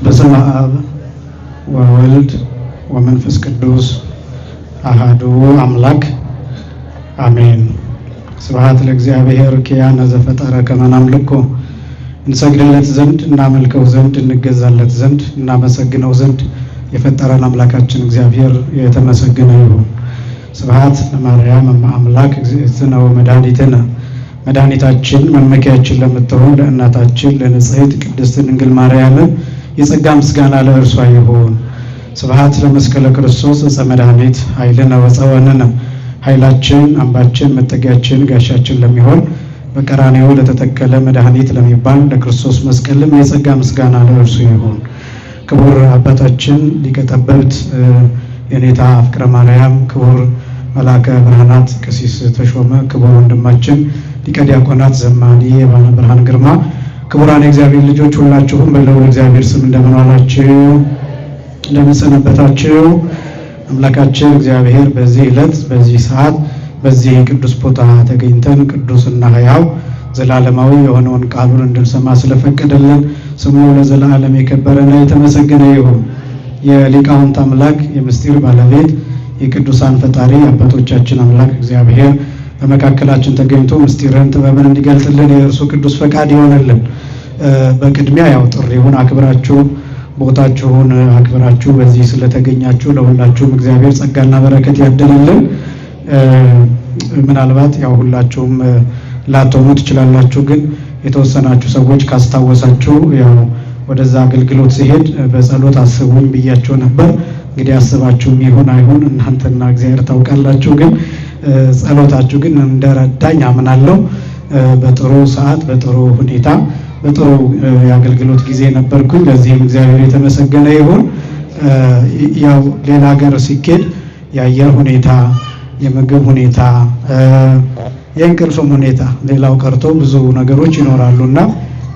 በስመ አብ ወወልድ ወመንፈስ ቅዱስ አሐዱ አምላክ አሜን። ስብሐት ለእግዚአብሔር ኪያነ ዘፈጠረ ከመ ናምልኮ እንሰግድለት ዘንድ እናመልከው ዘንድ እንገዛለት ዘንድ እናመሰግነው ዘንድ የፈጠረን አምላካችን እግዚአብሔር የተመሰገነ ይሁን። ስብሐት ለማርያም እመ አምላክ እግዝእትነ ወመድኃኒትነ መድኃኒታችን መመኪያችን ለምትሆን ለእናታችን ለንጽሕት ቅድስት ድንግል ማርያም የጸጋ ምስጋና ለእርሷ ይሁን። ስብሐት ለመስቀለ ክርስቶስ ዕፀ መድኃኒት ኃይልነ ወፀወንነ ኃይላችን አምባችን መጠጊያችን ጋሻችን ለሚሆን በቀራንዮ ለተተከለ መድኃኒት ለሚባል ለክርስቶስ መስቀልም የጸጋ ምስጋና ለእርሱ ይሁን። ክቡር አባታችን ሊቀ ጠበብት የኔታ ፍቅረ ማርያም፣ ክቡር መላከ ብርሃናት ቀሲስ ተሾመ፣ ክቡር ወንድማችን ሊቀ ዲያቆናት ዘማሪ የባለ ብርሃን ግርማ፣ ክቡራን የእግዚአብሔር ልጆች ሁላችሁም በልዑል እግዚአብሔር ስም እንደምን ዋላችሁ? እንደምን ሰነበታችሁ? አምላካችን እግዚአብሔር በዚህ ዕለት በዚህ ሰዓት በዚህ ቅዱስ ቦታ ተገኝተን ቅዱስና ሕያው ዘላለማዊ የሆነውን ቃሉን እንድንሰማ ስለፈቀደልን ስሙ ለዘላለም የከበረና የተመሰገነ ይሁን። የሊቃውንት አምላክ የምስጢር ባለቤት የቅዱሳን ፈጣሪ አባቶቻችን አምላክ እግዚአብሔር በመካከላችን ተገኝቶ ምስጢርን ጥበብን እንዲገልጥልን የእርሱ ቅዱስ ፈቃድ ይሆንልን። በቅድሚያ ያው ጥሪውን አክብራችሁ ቦታችሁን አክብራችሁ በዚህ ስለተገኛችሁ ለሁላችሁም እግዚአብሔር ጸጋና በረከት ያደልልን። ምናልባት ያው ሁላችሁም ላትሆኑ ትችላላችሁ፣ ግን የተወሰናችሁ ሰዎች ካስታወሳችሁ ያው ወደዛ አገልግሎት ሲሄድ በጸሎት አስቡኝ ብያችሁ ነበር። እንግዲህ አስባችሁም ይሁን አይሁን እናንተና እግዚአብሔር ታውቃላችሁ። ግን ጸሎታችሁ ግን እንደረዳኝ አምናለሁ። በጥሩ ሰዓት በጥሩ ሁኔታ በጥሩ የአገልግሎት ጊዜ ነበርኩኝ። ለዚህም እግዚአብሔር የተመሰገነ ይሁን። ያው ሌላ ሀገር ሲኬድ የአየር ሁኔታ፣ የምግብ ሁኔታ፣ የእንቅልፍም ሁኔታ ሌላው ቀርቶ ብዙ ነገሮች ይኖራሉና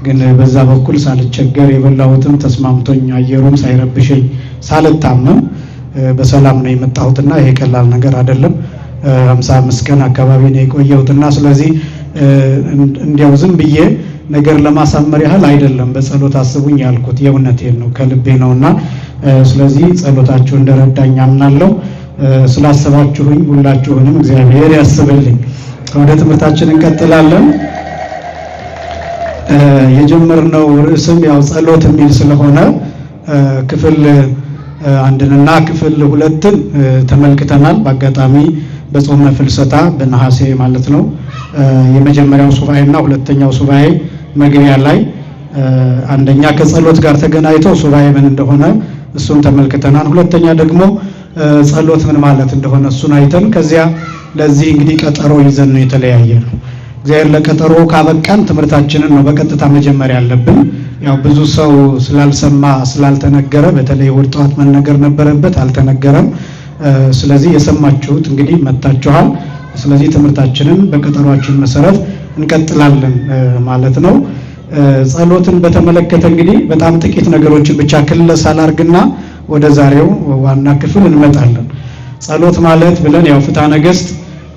ግን በዛ በኩል ሳልቸገር የበላሁትም ተስማምቶኝ አየሩም ሳይረብሸኝ ሳልታመም በሰላም ነው የመጣሁትና ይሄ ቀላል ነገር አይደለም። 55 ቀን አካባቢ ነው የቆየሁትና ስለዚህ እንዲያው ዝም ብዬ ነገር ለማሳመር ያህል አይደለም በጸሎት አስቡኝ ያልኩት፣ የእውነቴን ነው ከልቤ ነውና ስለዚህ ጸሎታችሁ እንደረዳኝ አምናለሁ። ስላሰባችሁኝ ሁላችሁንም እግዚአብሔር ያስብልኝ። ወደ ትምህርታችን እንቀጥላለን። የጀመርነው ርዕስም ያው ጸሎት የሚል ስለሆነ ክፍል አንድንና ክፍል ሁለትን ተመልክተናል። በአጋጣሚ በጾመ ፍልሰታ በነሐሴ ማለት ነው የመጀመሪያው ሱባኤና ሁለተኛው ሱባኤ መግቢያ ላይ አንደኛ ከጸሎት ጋር ተገናኝቶ ሱባኤ ምን እንደሆነ እሱን ተመልክተናል። ሁለተኛ ደግሞ ጸሎት ምን ማለት እንደሆነ እሱን አይተን ከዚያ ለዚህ እንግዲህ ቀጠሮ ይዘን ነው የተለያየ ነው። እግዚአብሔር ለቀጠሮ ካበቃን ትምህርታችንን ነው በቀጥታ መጀመር ያለብን። ያው ብዙ ሰው ስላልሰማ ስላልተነገረ በተለይ እሑድ ጠዋት መነገር ነበረበት፣ አልተነገረም። ስለዚህ የሰማችሁት እንግዲህ መጣችኋል። ስለዚህ ትምህርታችንን በቀጠሯችን መሰረት እንቀጥላለን ማለት ነው። ጸሎትን በተመለከተ እንግዲህ በጣም ጥቂት ነገሮችን ብቻ ክለሳ ላድርግና ወደ ዛሬው ዋና ክፍል እንመጣለን። ጸሎት ማለት ብለን ያው ፍትሐ ነገሥት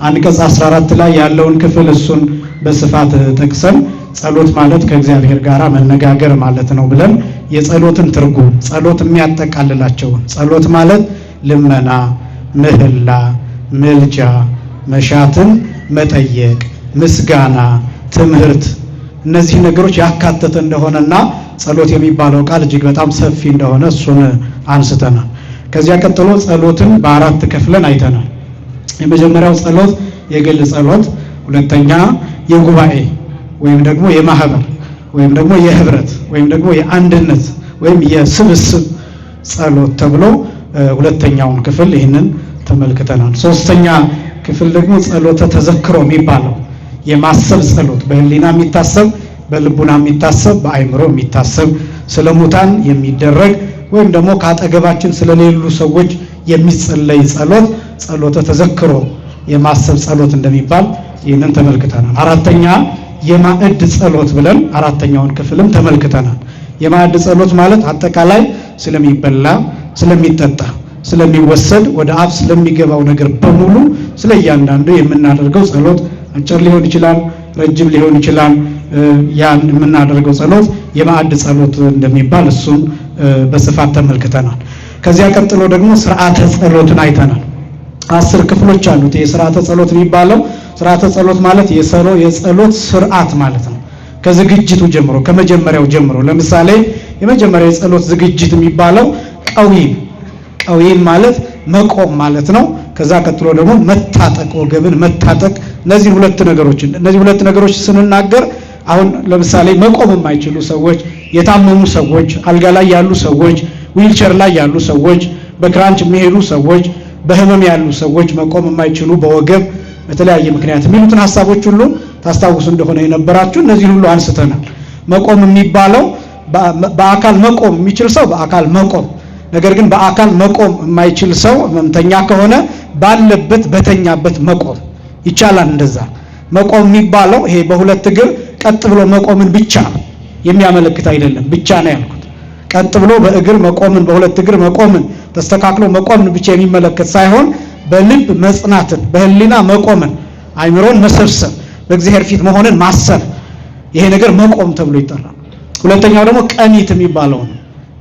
አንቀጽ 14 ላይ ያለውን ክፍል እሱን በስፋት ጠቅሰን ጸሎት ማለት ከእግዚአብሔር ጋር መነጋገር ማለት ነው ብለን የጸሎትን ትርጉም ጸሎት የሚያጠቃልላቸውን ጸሎት ማለት ልመና፣ ምህላ፣ ምልጃ፣ መሻትን መጠየቅ፣ ምስጋና፣ ትምህርት እነዚህ ነገሮች ያካተተ እንደሆነና ጸሎት የሚባለው ቃል እጅግ በጣም ሰፊ እንደሆነ እሱን አንስተናል። ከዚያ ቀጥሎ ጸሎትን በአራት ከፍለን አይተናል። የመጀመሪያው ጸሎት የግል ጸሎት፣ ሁለተኛ የጉባኤ ወይም ደግሞ የማህበር ወይም ደግሞ የህብረት ወይም ደግሞ የአንድነት ወይም የስብስብ ጸሎት ተብሎ ሁለተኛውን ክፍል ይህንን ተመልክተናል። ሶስተኛ ክፍል ደግሞ ጸሎተ ተዘክሮ የሚባለው የማሰብ ጸሎት፣ በህሊና የሚታሰብ በልቡና የሚታሰብ በአይምሮ የሚታሰብ ስለሙታን የሚደረግ ወይም ደግሞ ካጠገባችን ስለሌሉ ሰዎች የሚጸለይ ጸሎት ጸሎተ ተዘክሮ የማሰብ ጸሎት እንደሚባል ይህንን ተመልክተናል። አራተኛ የማዕድ ጸሎት ብለን አራተኛውን ክፍልም ተመልክተናል። የማዕድ ጸሎት ማለት አጠቃላይ ስለሚበላ፣ ስለሚጠጣ፣ ስለሚወሰድ ወደ አፍ ስለሚገባው ነገር በሙሉ ስለ እያንዳንዱ የምናደርገው ጸሎት አጭር ሊሆን ይችላል፣ ረጅም ሊሆን ይችላል። ያን የምናደርገው ጸሎት የማዕድ ጸሎት እንደሚባል እሱን በስፋት ተመልክተናል። ከዚያ ቀጥሎ ደግሞ ስርዓተ ጸሎትን አይተናል። 10 ክፍሎች አሉት። የስርዓተ ጸሎት የሚባለው ስርዓተ ጸሎት ማለት የጸሎት ስርዓት ማለት ነው። ከዝግጅቱ ጀምሮ ከመጀመሪያው ጀምሮ ለምሳሌ የመጀመሪያው የጸሎት ዝግጅት የሚባለው ቀዊም ማለት መቆም ማለት ነው። ከዛ ቀጥሎ ደግሞ መታጠቅ፣ ወገብን መታጠቅ። እነዚህ ሁለት ነገሮች ስንናገር አሁን ለምሳሌ መቆም የማይችሉ ሰዎች፣ የታመሙ ሰዎች፣ አልጋ ላይ ያሉ ሰዎች፣ ዊልቸር ላይ ያሉ ሰዎች፣ በክራንች የሚሄዱ ሰዎች፣ በህመም ያሉ ሰዎች መቆም የማይችሉ በወገብ በተለያየ ምክንያት የሚሉትን ሐሳቦች ሁሉ ታስታውሱ እንደሆነ የነበራችሁ እነዚህ ሁሉ አንስተናል። መቆም የሚባለው በአካል መቆም የሚችል ሰው በአካል መቆም፣ ነገር ግን በአካል መቆም የማይችል ሰው ህመምተኛ ከሆነ ባለበት በተኛበት መቆም ይቻላል። እንደዛ መቆም የሚባለው ይሄ በሁለት እግር ቀጥ ብሎ መቆምን ብቻ የሚያመለክት አይደለም። ብቻ ነው ያልኩት። ቀጥ ብሎ በእግር መቆምን፣ በሁለት እግር መቆምን፣ ተስተካክሎ መቆምን ብቻ የሚመለከት ሳይሆን በልብ መጽናትን፣ በህሊና መቆምን፣ አይምሮን መሰብሰብ፣ በእግዚአብሔር ፊት መሆንን ማሰብ፣ ይሄ ነገር መቆም ተብሎ ይጠራል። ሁለተኛው ደግሞ ቀኒት የሚባለው ነው።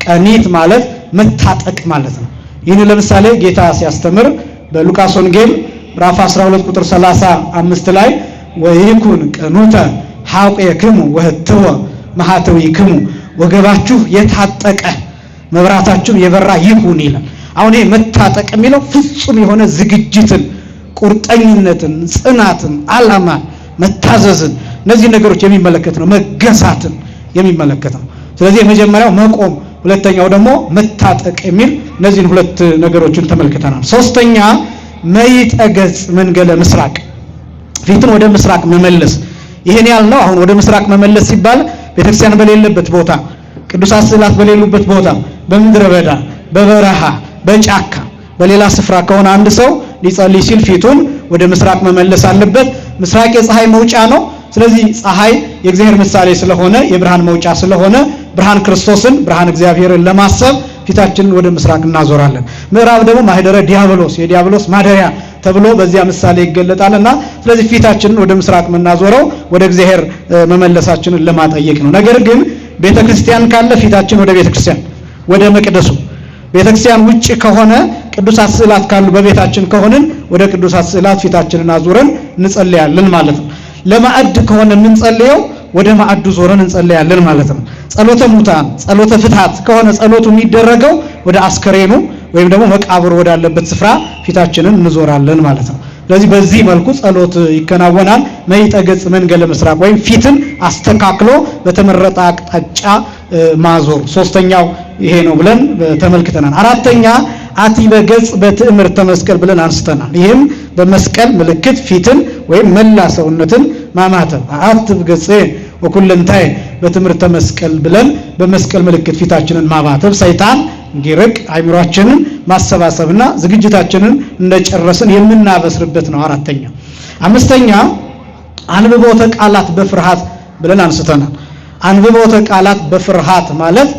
ቀኒት ማለት መታጠቅ ማለት ነው። ይህን ለምሳሌ ጌታ ሲያስተምር በሉቃስ ወንጌል ምዕራፍ 12 ቁጥር 35 ላይ ወይኩን ቀኑተ ሐቆክሙ ወህትወ ማኅተዊክሙ፣ ወገባችሁ የታጠቀ መብራታችሁ የበራ ይሁን ይላል። አሁን ይሄ መታጠቅ የሚለው ፍጹም የሆነ ዝግጅትን፣ ቁርጠኝነትን፣ ጽናትን፣ ዓላማን፣ መታዘዝን እነዚህ ነገሮች የሚመለከት ነው። መገሳትን የሚመለከት ነው። ስለዚህ የመጀመሪያው መቆም፣ ሁለተኛው ደግሞ መታጠቅ የሚል እነዚህን ሁለት ነገሮችን ተመልክተናል። ሶስተኛ መይጠገጽ መንገለ ምስራቅ፣ ፊትን ወደ ምስራቅ መመለስ። ይሄን ያልነው አሁን ወደ ምስራቅ መመለስ ሲባል ቤተክርስቲያን በሌለበት ቦታ፣ ቅዱሳት ስዕላት በሌሉበት ቦታ፣ በምድረ በዳ፣ በበረሃ፣ በጫካ፣ በሌላ ስፍራ ከሆነ አንድ ሰው ሊጸልይ ሲል ፊቱን ወደ ምስራቅ መመለስ አለበት። ምስራቅ የፀሐይ መውጫ ነው። ስለዚህ ፀሐይ የእግዚአብሔር ምሳሌ ስለሆነ የብርሃን መውጫ ስለሆነ ብርሃን ክርስቶስን ብርሃን እግዚአብሔርን ለማሰብ ፊታችንን ወደ ምስራቅ እናዞራለን። ምዕራብ ደግሞ ማህደረ ዲያብሎስ የዲያብሎስ ማደሪያ ተብሎ በዚያ ምሳሌ ይገለጣልና ስለዚህ ፊታችንን ወደ ምስራቅ የምናዞረው ወደ እግዚአብሔር መመለሳችንን ለማጠየቅ ነው። ነገር ግን ቤተክርስቲያን ካለ ፊታችን ወደ ቤተክርስቲያን ወደ መቅደሱ፣ ቤተክርስቲያን ውጪ ከሆነ ቅዱሳት ስዕላት ካሉ በቤታችን ከሆነን ወደ ቅዱሳት ስዕላት ፊታችንን አዙረን እንጸልያለን ማለት ነው። ለማዕድ ከሆነ የምንጸልየው ወደ ማዕዱ ዞረን እንጸልያለን ማለት ነው። ጸሎተ ሙታን፣ ጸሎተ ፍትሐት ከሆነ ጸሎቱ የሚደረገው ወደ አስከሬኑ ወይም ደግሞ መቃብር ወዳለበት ስፍራ ፊታችንን እንዞራለን ማለት ነው። ስለዚህ በዚህ መልኩ ጸሎት ይከናወናል። መይጠገጽ መንገለ ምስራቅ ወይም ፊትን አስተካክሎ በተመረጠ አቅጣጫ ማዞር ሶስተኛው ይሄ ነው ብለን ተመልክተናል። አራተኛ አቲበ ገጽ በትዕምርተ መስቀል ብለን አንስተናል። ይህም በመስቀል ምልክት ፊትን ወይም መላ ሰውነትን ማማተብ፣ አትብ ገጽ ወኩለንታይ በትዕምርተ መስቀል ብለን በመስቀል ምልክት ፊታችንን ማማተብ ሰይጣን እንዲርቅ አይምሮአችንን ማሰባሰብና ዝግጅታችንን እንደጨረስን የምናበስርበት ነው። አራተኛ። አምስተኛ አንብቦተ ቃላት በፍርሃት ብለን አንስተናል። አንብቦተ ቃላት በፍርሃት ማለት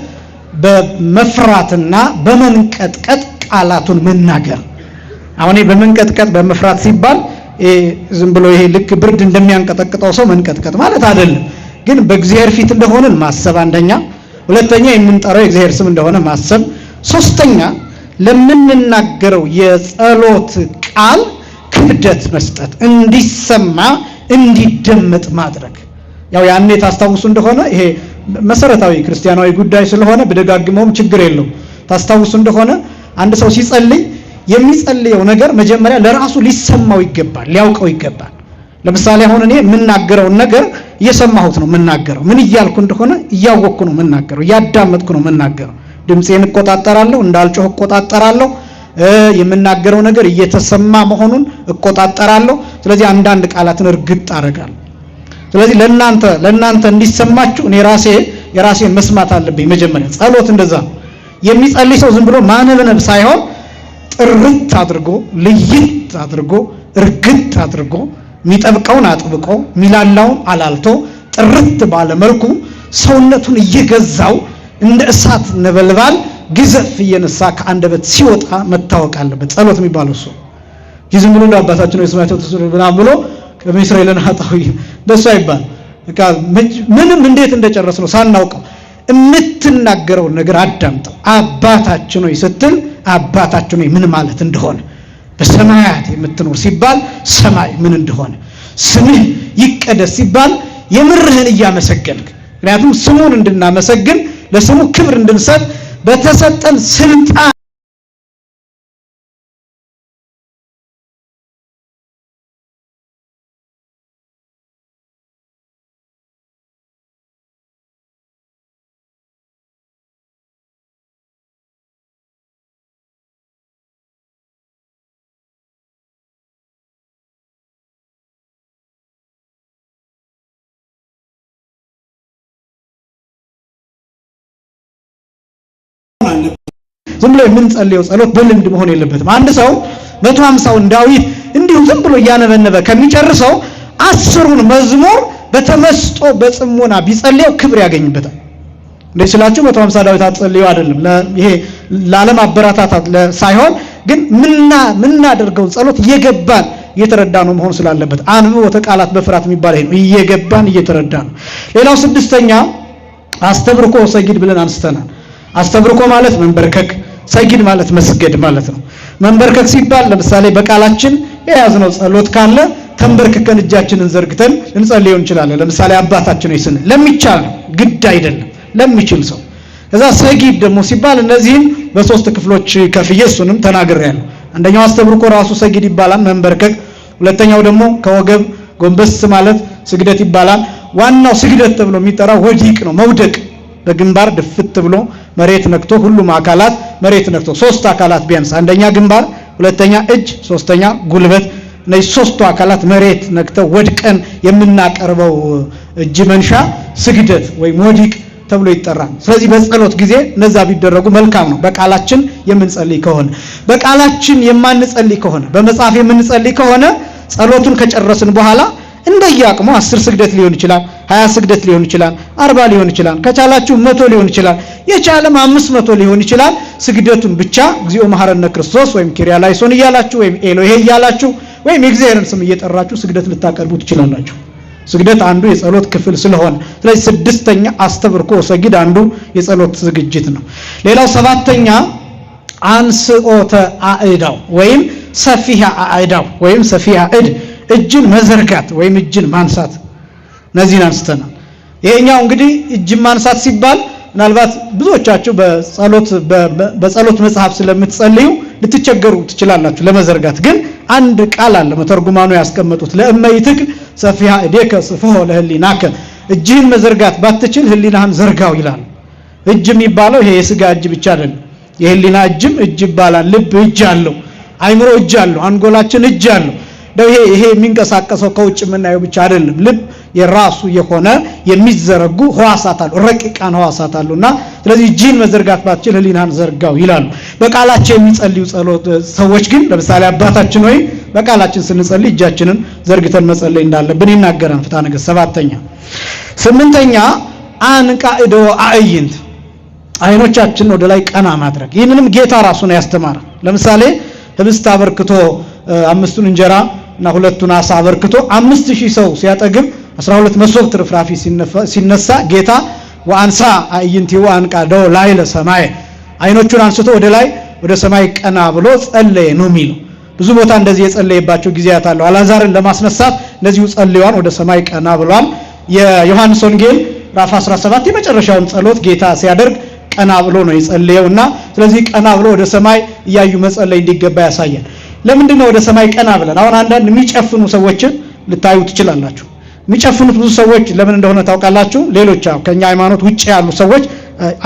በመፍራትና በመንቀጥቀጥ ቃላቱን መናገር። አሁን በመንቀጥቀጥ በመፍራት ሲባል ዝም ብሎ ይሄ ልክ ብርድ እንደሚያንቀጠቅጠው ሰው መንቀጥቀጥ ማለት አይደለም። ግን በእግዚአብሔር ፊት እንደሆነን ማሰብ አንደኛ፣ ሁለተኛ የምንጠራው የእግዚአብሔር ስም እንደሆነ ማሰብ፣ ሶስተኛ ለምንናገረው የጸሎት ቃል ክብደት መስጠት፣ እንዲሰማ እንዲደመጥ ማድረግ። ያው ያኔ ታስታውሱ እንደሆነ ይሄ መሰረታዊ ክርስቲያናዊ ጉዳይ ስለሆነ በደጋግመውም ችግር የለውም። ታስታውሱ እንደሆነ አንድ ሰው ሲጸልይ የሚጸልየው ነገር መጀመሪያ ለራሱ ሊሰማው ይገባል፣ ሊያውቀው ይገባል። ለምሳሌ አሁን እኔ የምናገረውን ነገር እየሰማሁት ነው የምናገረው። ምን እያልኩ እንደሆነ እያወቅኩ ነው የምናገረው፣ እያዳመጥኩ ነው የምናገረው። ድምፄን እቆጣጠራለሁ፣ እንዳልጮህ እቆጣጠራለሁ። የምናገረው ነገር እየተሰማ መሆኑን እቆጣጠራለሁ። ስለዚህ አንዳንድ ቃላትን እርግጥ አደርጋለሁ። ስለዚህ ለእናንተ እንዲሰማችሁ እኔ የራሴን መስማት አለብኝ። መጀመሪያ ጸሎት እንደዛ ነው። የሚጸልይ ሰው ዝም ብሎ ማንበብ ሳይሆን ጥርት አድርጎ ልይት አድርጎ እርግጥ አድርጎ የሚጠብቀውን አጥብቆ ሚላላውን አላልቶ ጥርት ባለ መልኩ ሰውነቱን እየገዛው እንደ እሳት ነበልባል ግዘፍ እየነሳ ከአንደበት ሲወጣ መታወቅ አለበት። ጸሎት የሚባለው እሱ ዝም ብሎ አባታችን ወይ ስማቸው ተሰሩና ብሎ ከእስራኤልን ኃጣዊ ደስ አይባል። ምንም እንዴት እንደጨረስ ነው ሳናውቀው የምትናገረው ነገር አዳምጠው። አባታችን ሆይ ስትል አባታችን ሆይ ምን ማለት እንደሆነ፣ በሰማያት የምትኖር ሲባል ሰማይ ምን እንደሆነ፣ ስምህ ይቀደስ ሲባል የምርህን እያመሰገንክ፣ ምክንያቱም ስሙን እንድናመሰግን ለስሙ ክብር እንድንሰጥ በተሰጠን ስልጣን ዝም ብሎ የምንጸልየው ጸሎት በልምድ መሆን የለበትም። አንድ ሰው 150ውን ዳዊት እንዲሁ ዝም ብሎ እያነበነበ ከሚጨርሰው 10ሩን መዝሙር በተመስጦ በጽሞና ቢጸልየው ክብር ያገኝበታል። እንደዚህ ስላችሁ 150 ዳዊት አትጸልዩ አይደለም፣ ይሄ ለዓለም አበራታታት ሳይሆን ግን ምናደርገው ጸሎት እየገባን እየተረዳ ነው መሆን ስላለበት አንብቦ ተቃላት በፍራት የሚባል ይሄ ነው፣ እየገባን እየተረዳ ነው። ሌላው ስድስተኛ አስተብርኮ ሰጊድ ብለን አንስተናል። አስተብርኮ ማለት መንበርከክ፣ ሰጊድ ማለት መስገድ ማለት ነው። መንበርከክ ሲባል ለምሳሌ በቃላችን የያዝነው ጸሎት ካለ ተንበርክከን እጃችንን ዘርግተን እንጸልየው እንችላለን። ለምሳሌ አባታችን ሆይ ስንል ለሚቻል ግድ አይደለም ለሚችል ሰው። ከዛ ሰጊድ ደግሞ ሲባል እነዚህን በሶስት ክፍሎች ከፍዬ እሱንም ተናግሬያለሁ። አንደኛው አስተብርኮ ራሱ ሰጊድ ይባላል፣ መንበርከክ። ሁለተኛው ደግሞ ከወገብ ጎንበስ ማለት ስግደት ይባላል። ዋናው ስግደት ተብሎ የሚጠራው ወዲቅ ነው፣ መውደቅ በግንባር ድፍት ብሎ መሬት ነክቶ ሁሉም አካላት መሬት ነክቶ ሶስት አካላት ቢያንስ አንደኛ ግንባር፣ ሁለተኛ እጅ፣ ሶስተኛ ጉልበት፣ እነዚህ ሶስቱ አካላት መሬት ነክተው ወድቀን የምናቀርበው እጅ መንሻ ስግደት ወይም ወዲቅ ተብሎ ይጠራል። ስለዚህ በጸሎት ጊዜ እነዛ ቢደረጉ መልካም ነው። በቃላችን የምንጸልይ ከሆነ በቃላችን የማንጸልይ ከሆነ በመጽሐፍ የምንጸልይ ከሆነ ጸሎቱን ከጨረስን በኋላ እንደየአቅሙ 10 ስግደት ሊሆን ይችላል፣ 20 ስግደት ሊሆን ይችላል፣ 40 ሊሆን ይችላል፣ ከቻላችሁ 100 ሊሆን ይችላል፣ የቻለም 500 ሊሆን ይችላል። ስግደቱን ብቻ እግዚኦ መሐረነ ክርስቶስ ወይም ኪርያላይሶን እያላችሁ ወይም ኤሎሄ እያላችሁ ወይም የእግዚአብሔርን ስም እየጠራችሁ ስግደት ልታቀርቡ ትችላላችሁ። ስግደት አንዱ የጸሎት ክፍል ስለሆነ ስለዚህ ስድስተኛ አስተብርኮ ሰጊድ አንዱ የጸሎት ዝግጅት ነው። ሌላው ሰባተኛ አንስኦተ አእዳው ወይም ሰፊሃ አእዳው ወይም ሰፊሃ እጅን መዘርጋት ወይም እጅን ማንሳት፣ እነዚህን አንስተናል። ይሄኛው እንግዲህ እጅን ማንሳት ሲባል ምናልባት ብዙዎቻችሁ በጸሎት መጽሐፍ ስለምትጸልዩ ልትቸገሩ ትችላላችሁ ለመዘርጋት። ግን አንድ ቃል አለ መተርጉማኑ ያስቀመጡት ለእመይትክ ሰፊሃ እዴከ ጽፎ ለህሊናከ፣ እጅህን መዘርጋት ባትችል ህሊናህን ዘርጋው ይላል። እጅ የሚባለው ይሄ የስጋ እጅ ብቻ አይደለም፣ የህሊና እጅም እጅ ይባላል። ልብ እጅ አለው፣ አይምሮ እጅ አለው፣ አንጎላችን እጅ አለው። ይሄ የሚንቀሳቀሰው ከውጭ የምናየው ብቻ አይደለም። ልብ የራሱ የሆነ የሚዘረጉ ህዋሳት አሉ፣ ረቂቃን ህዋሳት አሉና ስለዚህ እጅን መዘርጋት ባትችል ህሊናን ዘርጋው ይላሉ። በቃላቸው የሚጸልዩ ሰዎች ግን ለምሳሌ አባታችን ሆይ በቃላችን ስንጸልይ እጃችንን ዘርግተን መጸለይ እንዳለብን ይናገራል ፍትሐ ነገሥት 7ኛ። 8ኛ አንቃዕዶ አዕይንት፣ አይኖቻችን ወደ ላይ ቀና ማድረግ። ይህንንም ጌታ ራሱ ነው ያስተማረ። ለምሳሌ ህብስት አበርክቶ 5ቱን እንጀራ እና 2ቱን ዓሣ አበርክቶ 5000 ሰው ሲያጠግብ 12 መሶብ ትርፍራፊ ሲነሳ ጌታ ወአንሳ አዕይንቲሁ አንቃዕዶ ላዕለ ሰማይ፣ አይኖቹን አንስቶ ወደ ላይ ወደ ሰማይ ቀና ብሎ ጸለየ ነው የሚለው። ብዙ ቦታ እንደዚህ የጸለየባቸው ጊዜያት አሉ። አልዓዛርን ለማስነሳት እንደዚሁ ጸልዩዋን ወደ ሰማይ ቀና ብሏል። የዮሐንስ ወንጌል ምዕራፍ 17 የመጨረሻውን ጸሎት ጌታ ሲያደርግ ቀና ብሎ ነው የጸለየውና ስለዚህ ቀና ብሎ ወደ ሰማይ እያዩ መጸለይ እንዲገባ ያሳያል። ለምንድነው ወደ ሰማይ ቀና ብለን? አሁን አንዳንድ የሚጨፍኑ ሰዎችን ልታዩ ትችላላችሁ። የሚጨፍኑት ብዙ ሰዎች ለምን እንደሆነ ታውቃላችሁ? ሌሎች ከኛ ሃይማኖት ውጪ ያሉ ሰዎች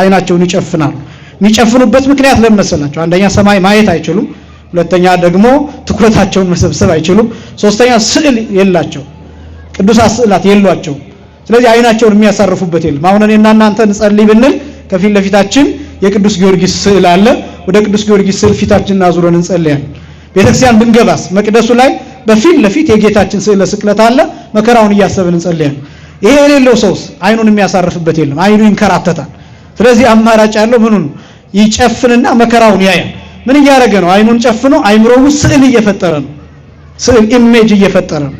አይናቸውን ይጨፍናሉ። የሚጨፍኑበት ምክንያት ለምን መሰላችሁ? አንደኛ ሰማይ ማየት አይችሉም፣ ሁለተኛ ደግሞ ትኩረታቸውን መሰብሰብ አይችሉም፣ ሶስተኛ ስዕል የላቸው፣ ቅዱሳት ስዕላት የሏቸው። ስለዚህ አይናቸውን የሚያሳርፉበት የለም። አሁን እኔና እናንተ እንጸልይ ብንል ከፊት ለፊታችን የቅዱስ ጊዮርጊስ ስዕል አለ። ወደ ቅዱስ ጊዮርጊስ ስዕል ፊታችንን አዙረን እንጸልያለን። ቤተክርስቲያን ብንገባስ መቅደሱ ላይ በፊት ለፊት የጌታችን ስዕለ ስቅለት አለ። መከራውን እያሰብን እንጸልያለን። ይሄ የሌለው ሰውስ አይኑን የሚያሳርፍበት የለም፣ አይኑ ይንከራተታል። ስለዚህ አማራጭ ያለው ምኑን ይጨፍንና መከራውን ያያል። ምን እያደረገ ነው? አይኑን ጨፍኖ አይምሮው ስዕል እየፈጠረ ነው። ስዕል ኢሜጅ እየፈጠረ ነው።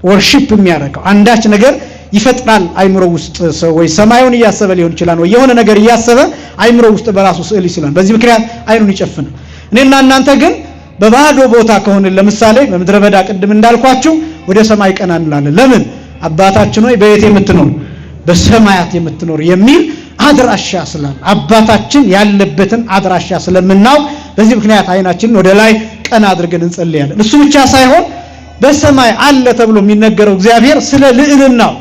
ወርሺፕ የሚያደርገው አንዳች ነገር ይፈጥራል አይምሮ ውስጥ ሰው ወይ ሰማዩን እያሰበ ሊሆን ይችላል ወይ የሆነ ነገር እያሰበ አይምሮ ውስጥ በራሱ ስዕል ይስላል። በዚህ ምክንያት አይኑን ይጨፍናል። እኔና እናንተ ግን በባዶ ቦታ ከሆነ ለምሳሌ በምድረ በዳ ቅድም እንዳልኳችሁ ወደ ሰማይ ቀና እንላለን። ለምን? አባታችን ሆይ በየት የምትኖር በሰማያት የምትኖር የሚል አድራሻ ስላለ አባታችን ያለበትን አድራሻ ስለምናው በዚህ ምክንያት አይናችንን ወደ ላይ ቀና አድርገን እንጸልያለን። እሱ ብቻ ሳይሆን በሰማይ አለ ተብሎ የሚነገረው እግዚአብሔር ስለ ልዕልናው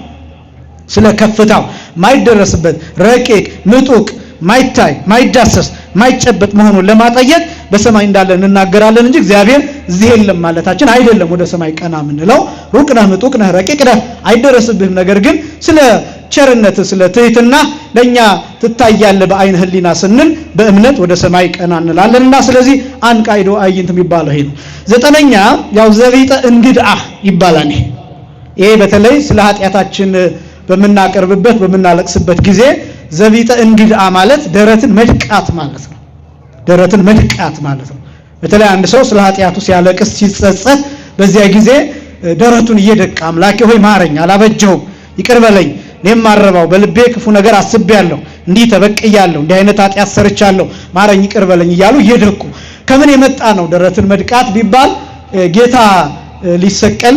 ስለ ከፍታው ማይደረስበት ረቂቅ ምጡቅ ማይታይ ማይዳሰስ ማይጨበጥ መሆኑን ለማጠየቅ በሰማይ እንዳለ እንናገራለን እንጂ እግዚአብሔር እዚህ የለም ማለታችን አይደለም። ወደ ሰማይ ቀና ምንለው ሩቅ ነህ ምጡቅ ነህ ረቂቅ ነህ አይደረስብህም፣ ነገር ግን ስለ ቸርነት ስለ ትህትና ለኛ ትታያለህ በአይን ህሊና ስንል በእምነት ወደ ሰማይ ቀና እንላለንና ስለዚህ አንቃይዶ አይንት የሚባለው ይሄ ነው። ዘጠነኛ ያው ዘቢጠ እንግድአ ይባላል። ይሄ በተለይ ስለ ኃጢያታችን በመናቀርብበት በመናለቅስበት ጊዜ ዘቢጠ እንግድአ ማለት ደረትን መድቃት ማለት ነው። ደረትን መድቃት ማለት ነው። በተለይ አንድ ሰው ስለ ኃጢያቱ ሲያለቅስ ሲጸጸት በዚያ ጊዜ ደረቱን እየደቃ አምላኬ ሆይ ማረኝ፣ አላበጀሁም፣ ይቅር በለኝ፣ እኔም ማረባው በልቤ ክፉ ነገር አስቤያለሁ፣ እንዲህ ተበቅያለሁ፣ እንዲህ አይነት ኃጢያት ሰርቻለሁ፣ ማረኝ፣ ይቅር በለኝ እያሉ እየደቁ ከምን የመጣ ነው ደረትን መድቃት ቢባል ጌታ ሊሰቀል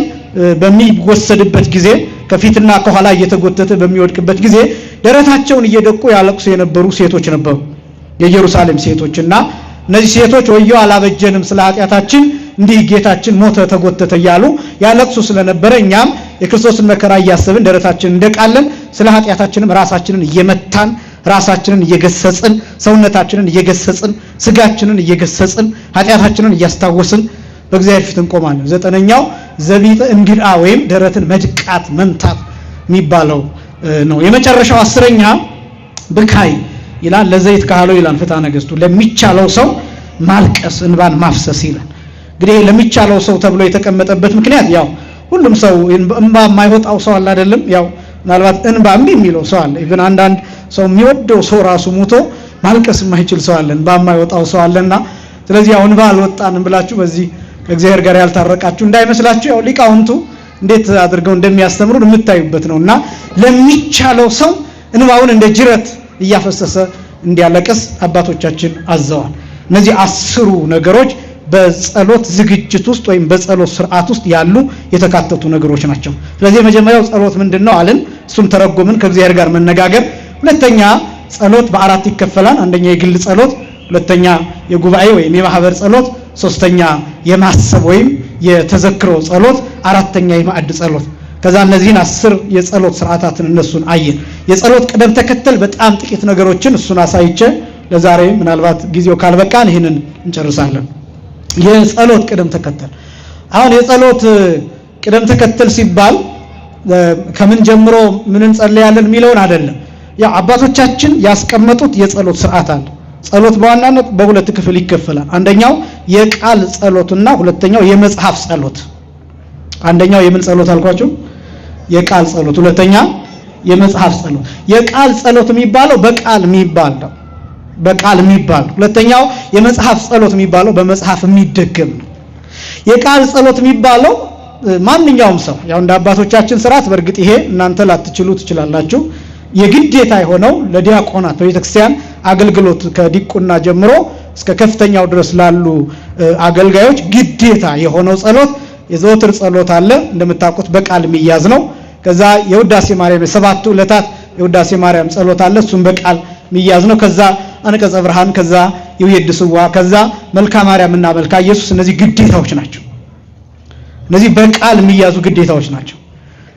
በሚወሰድበት ጊዜ ከፊትና ከኋላ እየተጎተተ በሚወድቅበት ጊዜ ደረታቸውን እየደቁ ያለቅሱ የነበሩ ሴቶች ነበሩ፣ የኢየሩሳሌም ሴቶችና እነዚህ ሴቶች ወዮ አላበጀንም ስለ ኃጢያታችን እንዲህ ጌታችን ሞተ ተጎተተ እያሉ ያለቅሱ ስለነበረ እኛም የክርስቶስን መከራ እያሰብን ደረታችንን እንደቃለን፣ ስለ ኃጢያታችንም ራሳችንን እየመታን ራሳችንን እየገሰጽን ሰውነታችንን እየገሰጽን ስጋችንን እየገሰጽን ኃጢያታችንን እያስታወስን በእግዚአብሔር ፊት እንቆማለን። ዘጠነኛው ዘቢጠ እንግድአ ወይም ደረትን መድቃት መምታት የሚባለው ነው። የመጨረሻው አስረኛ ብካይ ይላል። ለዘይት ካህለው ይላል ፍትሐ ነገሥቱ ለሚቻለው ሰው ማልቀስ እንባን ማፍሰስ ይላል። እንግዲህ ለሚቻለው ሰው ተብሎ የተቀመጠበት ምክንያት ያው ሁሉም ሰው እንባ የማይወጣው ሰው አለ አይደለም። ያው ምናልባት እንባ እምቢ የሚለው ሰው አለ። ኢቭን አንዳንድ ሰው የሚወደው ሰው ራሱ ሞቶ ማልቀስ የማይችል ሰው አለ፣ እንባ የማይወጣው ሰው አለና ስለዚህ ያው እንባ አልወጣንም ብላችሁ በዚህ ከእግዚአብሔር ጋር ያልታረቃችሁ እንዳይመስላችሁ። ያው ሊቃውንቱ እንዴት አድርገው እንደሚያስተምሩን የምታዩበት ነውና ለሚቻለው ሰው እንባውን እንደ ጅረት እያፈሰሰ እንዲያለቅስ አባቶቻችን አዘዋል። እነዚህ 10 ነገሮች በጸሎት ዝግጅት ውስጥ ወይም በጸሎት ስርዓት ውስጥ ያሉ የተካተቱ ነገሮች ናቸው። ስለዚህ መጀመሪያው ጸሎት ምንድነው አለን፣ እሱን ተረጎምን፣ ከእግዚአብሔር ጋር መነጋገር። ሁለተኛ ጸሎት በአራት ይከፈላል። አንደኛ የግል ጸሎት፣ ሁለተኛ የጉባኤ ወይም የማህበር ጸሎት፣ ሶስተኛ የማሰብ ወይም የተዘክሮ ጸሎት፣ አራተኛ የማዕድ ጸሎት። ከዛ እነዚህን 10 የጸሎት ስርዓታትን እነሱን አየን። የጸሎት ቅደም ተከተል በጣም ጥቂት ነገሮችን እሱን አሳይቼ ለዛሬ ምናልባት ጊዜው ካልበቃን ይሄንን እንጨርሳለን። የጸሎት ቅደም ተከተል አሁን የጸሎት ቅደም ተከተል ሲባል ከምን ጀምሮ ምን እንጸልያለን የሚለውን አይደለም። ያው አባቶቻችን ያስቀመጡት የጸሎት ስርዓት አለ። ጸሎት በዋናነት በሁለት ክፍል ይከፈላል። አንደኛው የቃል ጸሎትና ሁለተኛው የመጽሐፍ ጸሎት። አንደኛው የምን ጸሎት አልኳችሁ? የቃል ጸሎት፣ ሁለተኛ የመጽሐፍ ጸሎት። የቃል ጸሎት የሚባለው በቃል የሚባል ነው፣ በቃል የሚባል። ሁለተኛው የመጽሐፍ ጸሎት የሚባለው በመጽሐፍ የሚደገም ነው። የቃል ጸሎት የሚባለው ማንኛውም ሰው ያው እንደ አባቶቻችን ስርዓት በእርግጥ ይሄ እናንተ ላትችሉ ትችላላችሁ፣ የግዴታ የሆነው ለዲያቆናት በቤተክርስቲያን አገልግሎት ከዲቁና ጀምሮ እስከ ከፍተኛው ድረስ ላሉ አገልጋዮች ግዴታ የሆነው ጸሎት የዘወትር ጸሎት አለ። እንደምታውቁት በቃል የሚያዝ ነው። ከዛ የውዳሴ ማርያም የሰባቱ ዕለታት የውዳሴ ማርያም ጸሎት አለ፣ እሱም በቃል የሚያዝ ነው። ከዛ አንቀጸ ብርሃን፣ ከዛ የውየድ ስዋ፣ ከዛ መልካ ማርያምና መልካ ኢየሱስ። እነዚህ ግዴታዎች ናቸው። እነዚህ በቃል የሚያዙ ግዴታዎች ናቸው።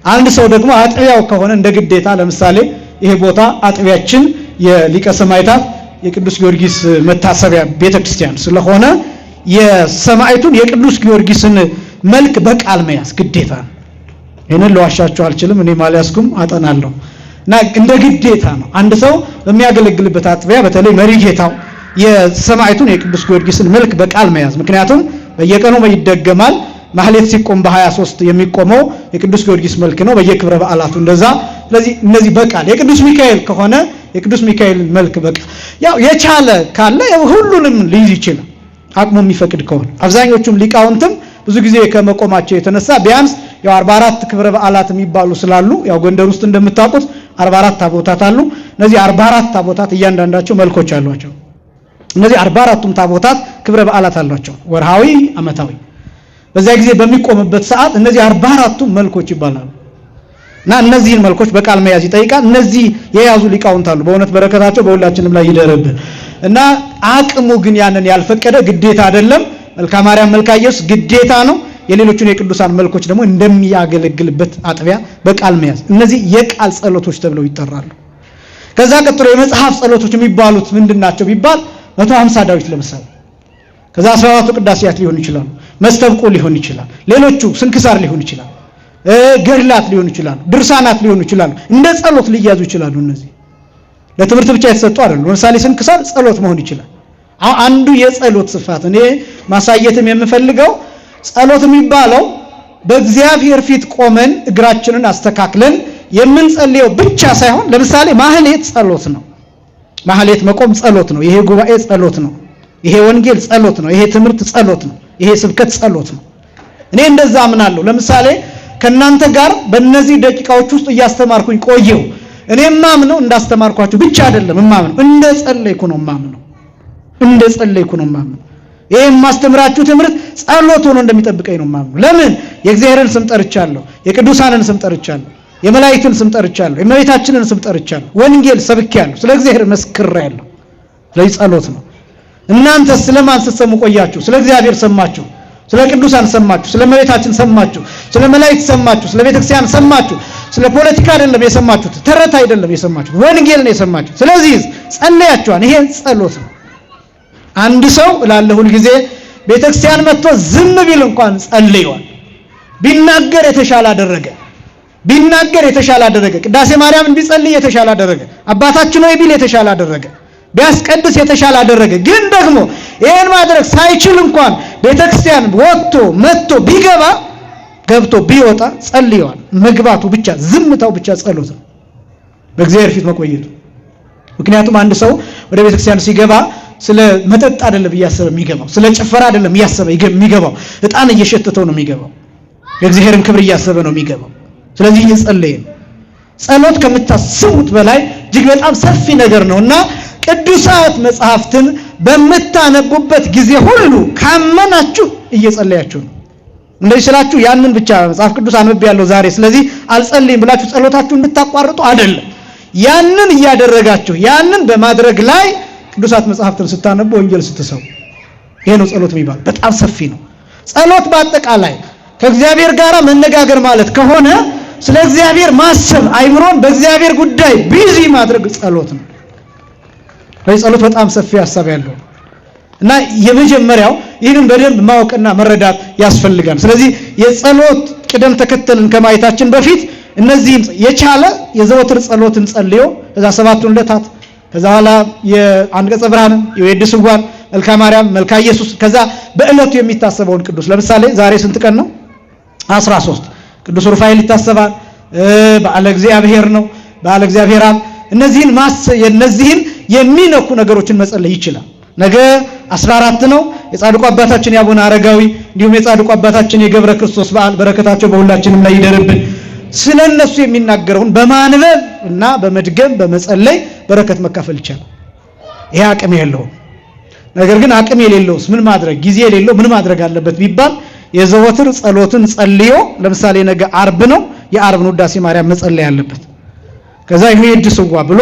አንድ ሰው ደግሞ አጥቢያው ከሆነ እንደ ግዴታ ለምሳሌ ይሄ ቦታ አጥቢያችን የሊቀ ሰማዕታት የቅዱስ ጊዮርጊስ መታሰቢያ ቤተክርስቲያን ስለሆነ የሰማዕቱን የቅዱስ ጊዮርጊስን መልክ በቃል መያዝ ግዴታ ነው። ይሄንን ለዋሻችሁ አልችልም፣ እኔ ማልያዝኩም አጠናለሁ እና እንደ ግዴታ ነው። አንድ ሰው በሚያገለግልበት አጥቢያ በተለይ መሪ ጌታው የሰማዕቱን የቅዱስ ጊዮርጊስን መልክ በቃል መያዝ። ምክንያቱም በየቀኑ ይደገማል። ማህሌት ሲቆም በ23 የሚቆመው የቅዱስ ጊዮርጊስ መልክ ነው፣ በየክብረ በዓላቱ እንደዛ። ስለዚህ እነዚህ በቃል የቅዱስ ሚካኤል ከሆነ የቅዱስ ሚካኤል መልክ በቃል ያው የቻለ ካለ ሁሉንም ሊይዝ ይችላል አቅሙ የሚፈቅድ ከሆነ። አብዛኞቹም ሊቃውንትም ብዙ ጊዜ ከመቆማቸው የተነሳ ቢያንስ ያው 44 ክብረ በዓላት የሚባሉ ስላሉ ያው ጎንደር ውስጥ እንደምታውቁት 44 ታቦታት አሉ። እነዚህ 44 ታቦታት እያንዳንዳቸው መልኮች አሏቸው። እነዚህ 44ቱም ታቦታት ክብረ በዓላት አሏቸው፣ ወርሃዊ፣ ዓመታዊ። በዛ ጊዜ በሚቆምበት ሰዓት እነዚህ 44ቱም መልኮች ይባላሉ። እና እነዚህን መልኮች በቃል መያዝ ይጠይቃል። እነዚህ የያዙ ሊቃውንት አሉ። በእውነት በረከታቸው በሁላችንም ላይ ይደረብን። እና አቅሙ ግን ያንን ያልፈቀደ ግዴታ አይደለም። መልካ ማርያም፣ መልካ ኢየሱስ ግዴታ ነው። የሌሎቹን የቅዱሳን መልኮች ደግሞ እንደሚያገለግልበት አጥቢያ በቃል መያዝ። እነዚህ የቃል ጸሎቶች ተብለው ይጠራሉ። ከዛ ቀጥሎ የመጽሐፍ ጸሎቶች የሚባሉት ምንድናቸው ቢባል 150 ዳዊት ለምሳሌ፣ ከዛ 14ቱ ቅዳሴያት ሊሆን ይችላሉ፣ መስተብቆ ሊሆን ይችላል፣ ሌሎቹ ስንክሳር ሊሆን ይችላል፣ ገድላት ሊሆን ይችላል፣ ድርሳናት ሊሆን ይችላል። እንደ ጸሎት ሊያዙ ይችላሉ። እነዚህ ለትምህርት ብቻ የተሰጡ አይደሉም። ለምሳሌ ስንክሳር ጸሎት መሆን ይችላል። አንዱ የጸሎት ስፋት እኔ ማሳየትም የምፈልገው ጸሎት የሚባለው በእግዚአብሔር ፊት ቆመን እግራችንን አስተካክለን የምንጸልየው ብቻ ሳይሆን፣ ለምሳሌ ማህሌት ጸሎት ነው። ማህሌት መቆም ጸሎት ነው። ይሄ ጉባኤ ጸሎት ነው። ይሄ ወንጌል ጸሎት ነው። ይሄ ትምህርት ጸሎት ነው። ይሄ ስብከት ጸሎት ነው። እኔ እንደዛ አምናለሁ። ለምሳሌ ከናንተ ጋር በእነዚህ ደቂቃዎች ውስጥ እያስተማርኩኝ ቆየው። እኔ ማምነው እንዳስተማርኳችሁ ብቻ አይደለም ማምነው፣ እንደ ጸለይኩ ነው ማምነው። እንደ ጸለይኩ ነው ማምነው። ይሄ ማስተምራችሁ ትምህርት ጸሎት ሆኖ እንደሚጠብቀኝ ነው ማምነው። ለምን? የእግዚአብሔርን ስም ጠርቻለሁ፣ የቅዱሳንን ስም ጠርቻለሁ፣ የመላእክትን ስም ጠርቻለሁ፣ የእመቤታችንን ስም ጠርቻለሁ፣ ወንጌል ሰብኬያለሁ፣ ስለ እግዚአብሔር መስክሬያለሁ። ስለዚህ ጸሎት ነው። እናንተ ስለማን ስትሰሙ ቆያችሁ? ስለ እግዚአብሔር ሰማችሁ፣ ስለ ቅዱሳን ሰማችሁ፣ ስለ እመቤታችን ሰማችሁ፣ ስለ መላእክት ሰማችሁ፣ ስለ ቤተክርስቲያን ሰማችሁ። ስለ ፖለቲካ አይደለም የሰማችሁት፣ ተረት አይደለም የሰማችሁት፣ ወንጌል ነው የሰማችሁት። ስለዚህ ጸለያችኋል። ይሄ ጸሎት ነው። አንድ ሰው እላለሁ ሁል ጊዜ ቤተክርስቲያን መጥቶ ዝም ቢል እንኳን ጸልዩዋል። ቢናገር የተሻለ አደረገ። ቢናገር የተሻለ አደረገ። ቅዳሴ ማርያምን ቢጸልይ የተሻለ አደረገ። አባታችን ሆይ ቢል የተሻለ አደረገ። ቢያስቀድስ የተሻለ አደረገ። ግን ደግሞ ይሄን ማድረግ ሳይችል እንኳን ቤተክርስቲያን ወጥቶ መጥቶ ቢገባ ገብቶ ቢወጣ ጸልዩዋል። መግባቱ ብቻ ዝምታው ብቻ ጸሎት ነው፣ በእግዚአብሔር ፊት መቆየቱ። ምክንያቱም አንድ ሰው ወደ ቤተክርስቲያን ሲገባ ስለ መጠጥ አይደለም እያሰበ የሚገባው፣ ስለ ጭፈራ አይደለም እያሰበ የሚገባው፣ ዕጣን እየሸተተው ነው የሚገባው፣ የእግዚአብሔርን ክብር እያሰበ ነው የሚገባው። ስለዚህ እየጸለየ ነው። ጸሎት ከምታስቡት በላይ እጅግ በጣም ሰፊ ነገር ነውና ቅዱሳት መጽሐፍትን በምታነቡበት ጊዜ ሁሉ ካመናችሁ እየጸለያችሁ ነው። እንደዚህ ስላችሁ ያንን ብቻ መጽሐፍ ቅዱስ አንብቤ ያለው ዛሬ ስለዚህ አልጸልይም ብላችሁ ጸሎታችሁን እንድታቋርጡ አይደለም። ያንን እያደረጋችሁ ያንን በማድረግ ላይ ቅዱሳት መጽሐፍትን ስታነቡ ወንጌል ስትሰሙ፣ ይሄ ነው ጸሎት የሚባል። በጣም ሰፊ ነው ጸሎት። በአጠቃላይ ከእግዚአብሔር ጋር መነጋገር ማለት ከሆነ ስለ እግዚአብሔር ማሰብ፣ አይምሮን በእግዚአብሔር ጉዳይ ቢዚ ማድረግ ጸሎት ነው። ጸሎት በጣም ሰፊ ሐሳብ ያለው እና የመጀመሪያው ይህንን በደንብ ማወቅና መረዳት ያስፈልጋል። ስለዚህ የጸሎት ቅደም ተከተልን ከማየታችን በፊት እነዚህን የቻለ የዘወትር ጸሎትን ጸልዮ ከዛ ሰባቱን ዕለታት ከዛ በኋላ የአንቀጸ ብርሃንን የወድስዋን መልካ ማርያም መልካ ኢየሱስ ከዛ በእለቱ የሚታሰበውን ቅዱስ ለምሳሌ ዛሬ ስንት ቀን ነው? 13 ቅዱስ ሩፋኤል ይታሰባል። በዓለ እግዚአብሔር ነው፣ በዓለ እግዚአብሔር አብ። እነዚህን የሚነኩ ነገሮችን መጸለይ ይችላል። ነገ 14 ነው የጻድቁ አባታችን የአቡነ አረጋዊ እንዲሁም የጻድቁ አባታችን የገብረ ክርስቶስ በዓል። በረከታቸው በሁላችንም ላይ ይደርብን። ስለነሱ የሚናገረውን በማንበብ እና በመድገም በመጸለይ በረከት መካፈል ይቻላል። ይሄ አቅም የለውም። ነገር ግን አቅም የሌለውስ ምን ማድረግ ጊዜ የሌለው ምን ማድረግ አለበት ቢባል የዘወትር ጸሎትን ጸልዮ ለምሳሌ ነገ ዓርብ ነው፣ የዓርብን ውዳሴ ማርያም መጸለይ አለበት። ከዛ ይሄ የድስዋ ብሎ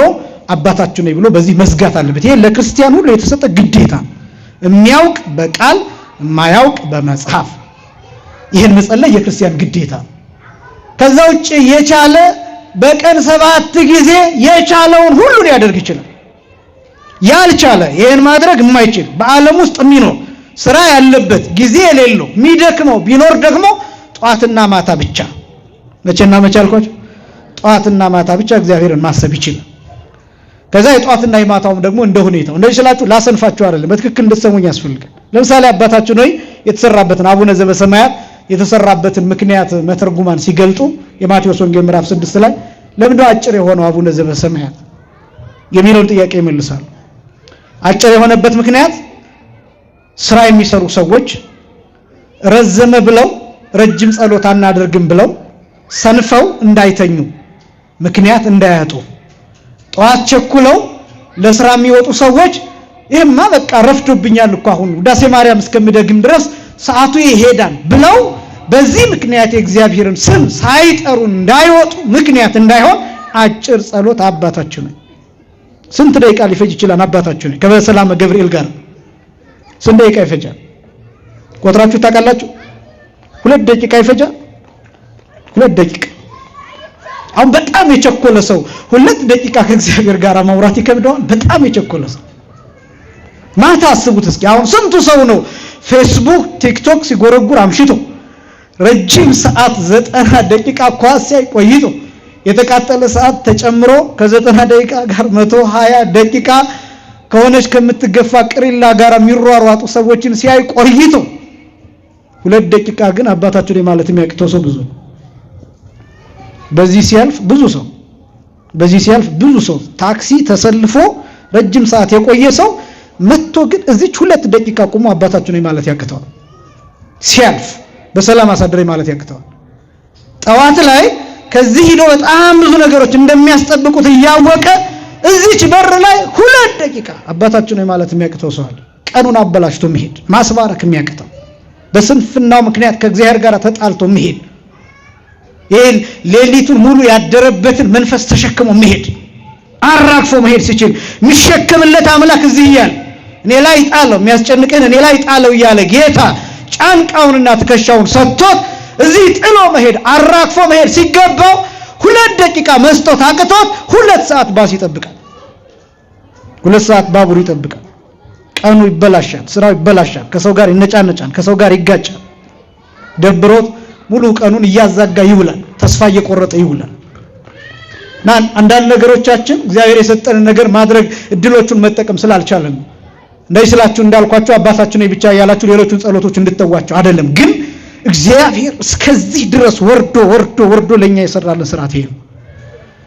አባታችን ነው ብሎ በዚህ መዝጋት አለበት። ይሄ ለክርስቲያን ሁሉ የተሰጠ ግዴታ ነው። የሚያውቅ በቃል የማያውቅ በመጽሐፍ ይሄን መጸለይ የክርስቲያን ግዴታ ነው። ከዛ ውጪ የቻለ በቀን 7 ጊዜ የቻለውን ሁሉ ሊያደርግ ይችላል። ያልቻለ ይሄን ማድረግ የማይችል በዓለም ውስጥ የሚኖር ስራ ያለበት ጊዜ የሌለው የሚደክመው ቢኖር ደግሞ ጧትና ማታ ብቻ መቼና መቼ አልኳችሁ? ጧትና ማታ ብቻ እግዚአብሔርን ማሰብ ይችላል። ከዛ የጧትና የማታውም ደግሞ እንደ ሁኔታው እንደዚህ ስላችሁ ላሰንፋችሁ አይደለም፣ በትክክል እንድትሰሙኝ ያስፈልጋል። ለምሳሌ አባታችን ሆይ የተሰራበትን አቡነ ዘበሰማያት የተሰራበትን ምክንያት መተርጉማን ሲገልጡ የማቴዎስ ወንጌል ምዕራፍ 6 ላይ ለምንድነው አጭር የሆነው አቡነ ዘበሰማያት የሚለውን ጥያቄ ይመልሳሉ። አጭር የሆነበት ምክንያት ስራ የሚሰሩ ሰዎች ረዘመ ብለው ረጅም ጸሎት አናደርግም ብለው ሰንፈው እንዳይተኙ ምክንያት እንዳያጡ ጧት ቸኩለው ለስራ የሚወጡ ሰዎች ይሄማ በቃ ረፍዶብኛል እኮ አሁን ውዳሴ ማርያም እስከምደግም ድረስ ሰዓቱ ይሄዳል ብለው በዚህ ምክንያት የእግዚአብሔርን ስም ሳይጠሩ እንዳይወጡ ምክንያት እንዳይሆን አጭር ጸሎት አባታችን ነው። ስንት ደቂቃ ሊፈጅ ይችላል? አባታችን ከበሰላም ገብርኤል ጋር ስንት ደቂቃ ይፈጃል? ቆጥራችሁ ታውቃላችሁ? 2 ደቂቃ ይፈጃል። 2 ደቂቃ። አሁን በጣም የቸኮለ ሰው 2 ደቂቃ ከእግዚአብሔር ጋር ማውራት ይከብደዋል። በጣም የቸኮለ ሰው ማታ አስቡት እስኪ። አሁን ስንቱ ሰው ነው ፌስቡክ ቲክቶክ ሲጎረጉር አምሽቶ ረጅም ሰዓት 90 ደቂቃ ኳስ ሲያይ ቆይቶ የተቃጠለ ሰዓት ተጨምሮ ከ90 ደቂቃ ጋር 120 ደቂቃ ከሆነች ከምትገፋ ቅሪላ ጋር የሚሯሯጡ ሰዎችን ሲያይ ቆይቶ 2 ደቂቃ ግን አባታችን ማለት የሚያቅተው ሰው ብዙ። በዚህ ሲያልፍ ብዙ ሰው ታክሲ ተሰልፎ ረጅም ሰዓት የቆየ ሰው መጥቶ ግን እዚች 2 ደቂቃ ቆሞ አባታችን ማለት ያቅተዋል። ሲያልፍ በሰላም አሳድረኝ ማለት ያቅተዋል። ጠዋት ላይ ከዚህ ሄዶ በጣም ብዙ ነገሮች እንደሚያስጠብቁት እያወቀ እዚች በር ላይ 2 ደቂቃ አባታችን ማለት የሚያቅተው ሰው አለ። ቀኑን አበላሽቶ መሄድ ማስባረክ የሚያቅተው በስንፍናው ምክንያት ከእግዚአብሔር ጋር ተጣልቶ መሄድ ይሄን ሌሊቱን ሙሉ ያደረበትን መንፈስ ተሸክሞ መሄድ አራግፎ መሄድ ሲችል የሚሸከምለት አምላክ እዚህ ይያል እኔ ላይ ጣለው የሚያስጨንቀን እኔ ላይ ጣለው እያለ ጌታ ጫንቃውንና ትከሻውን ሰጥቶት እዚህ ጥሎ መሄድ አራግፎ መሄድ ሲገባው 2 ደቂቃ መስጠት አቅቶት 2 ሰዓት ባስ ይጠብቃል። 2 ሰዓት ባቡር ይጠብቃል። ቀኑ ይበላሻል፣ ስራው ይበላሻል፣ ከሰው ጋር ይነጫነጫል፣ ከሰው ጋር ይጋጫል። ደብሮት ሙሉ ቀኑን እያዛጋ ይውላል፣ ተስፋ እየቆረጠ ይውላል። አንዳንድ ነገሮቻችን እግዚአብሔር የሰጠንን ነገር ማድረግ እድሎቹን መጠቀም ስላልቻለን እንደዚህ ስላችሁ እንዳልኳችሁ አባታችን ብቻ ያላችሁ ሌሎቹን ጸሎቶች እንድትተዋቸው አይደለም። ግን እግዚአብሔር እስከዚህ ድረስ ወርዶ ለኛ የሰራልን ስርዓት ይሄ ነው።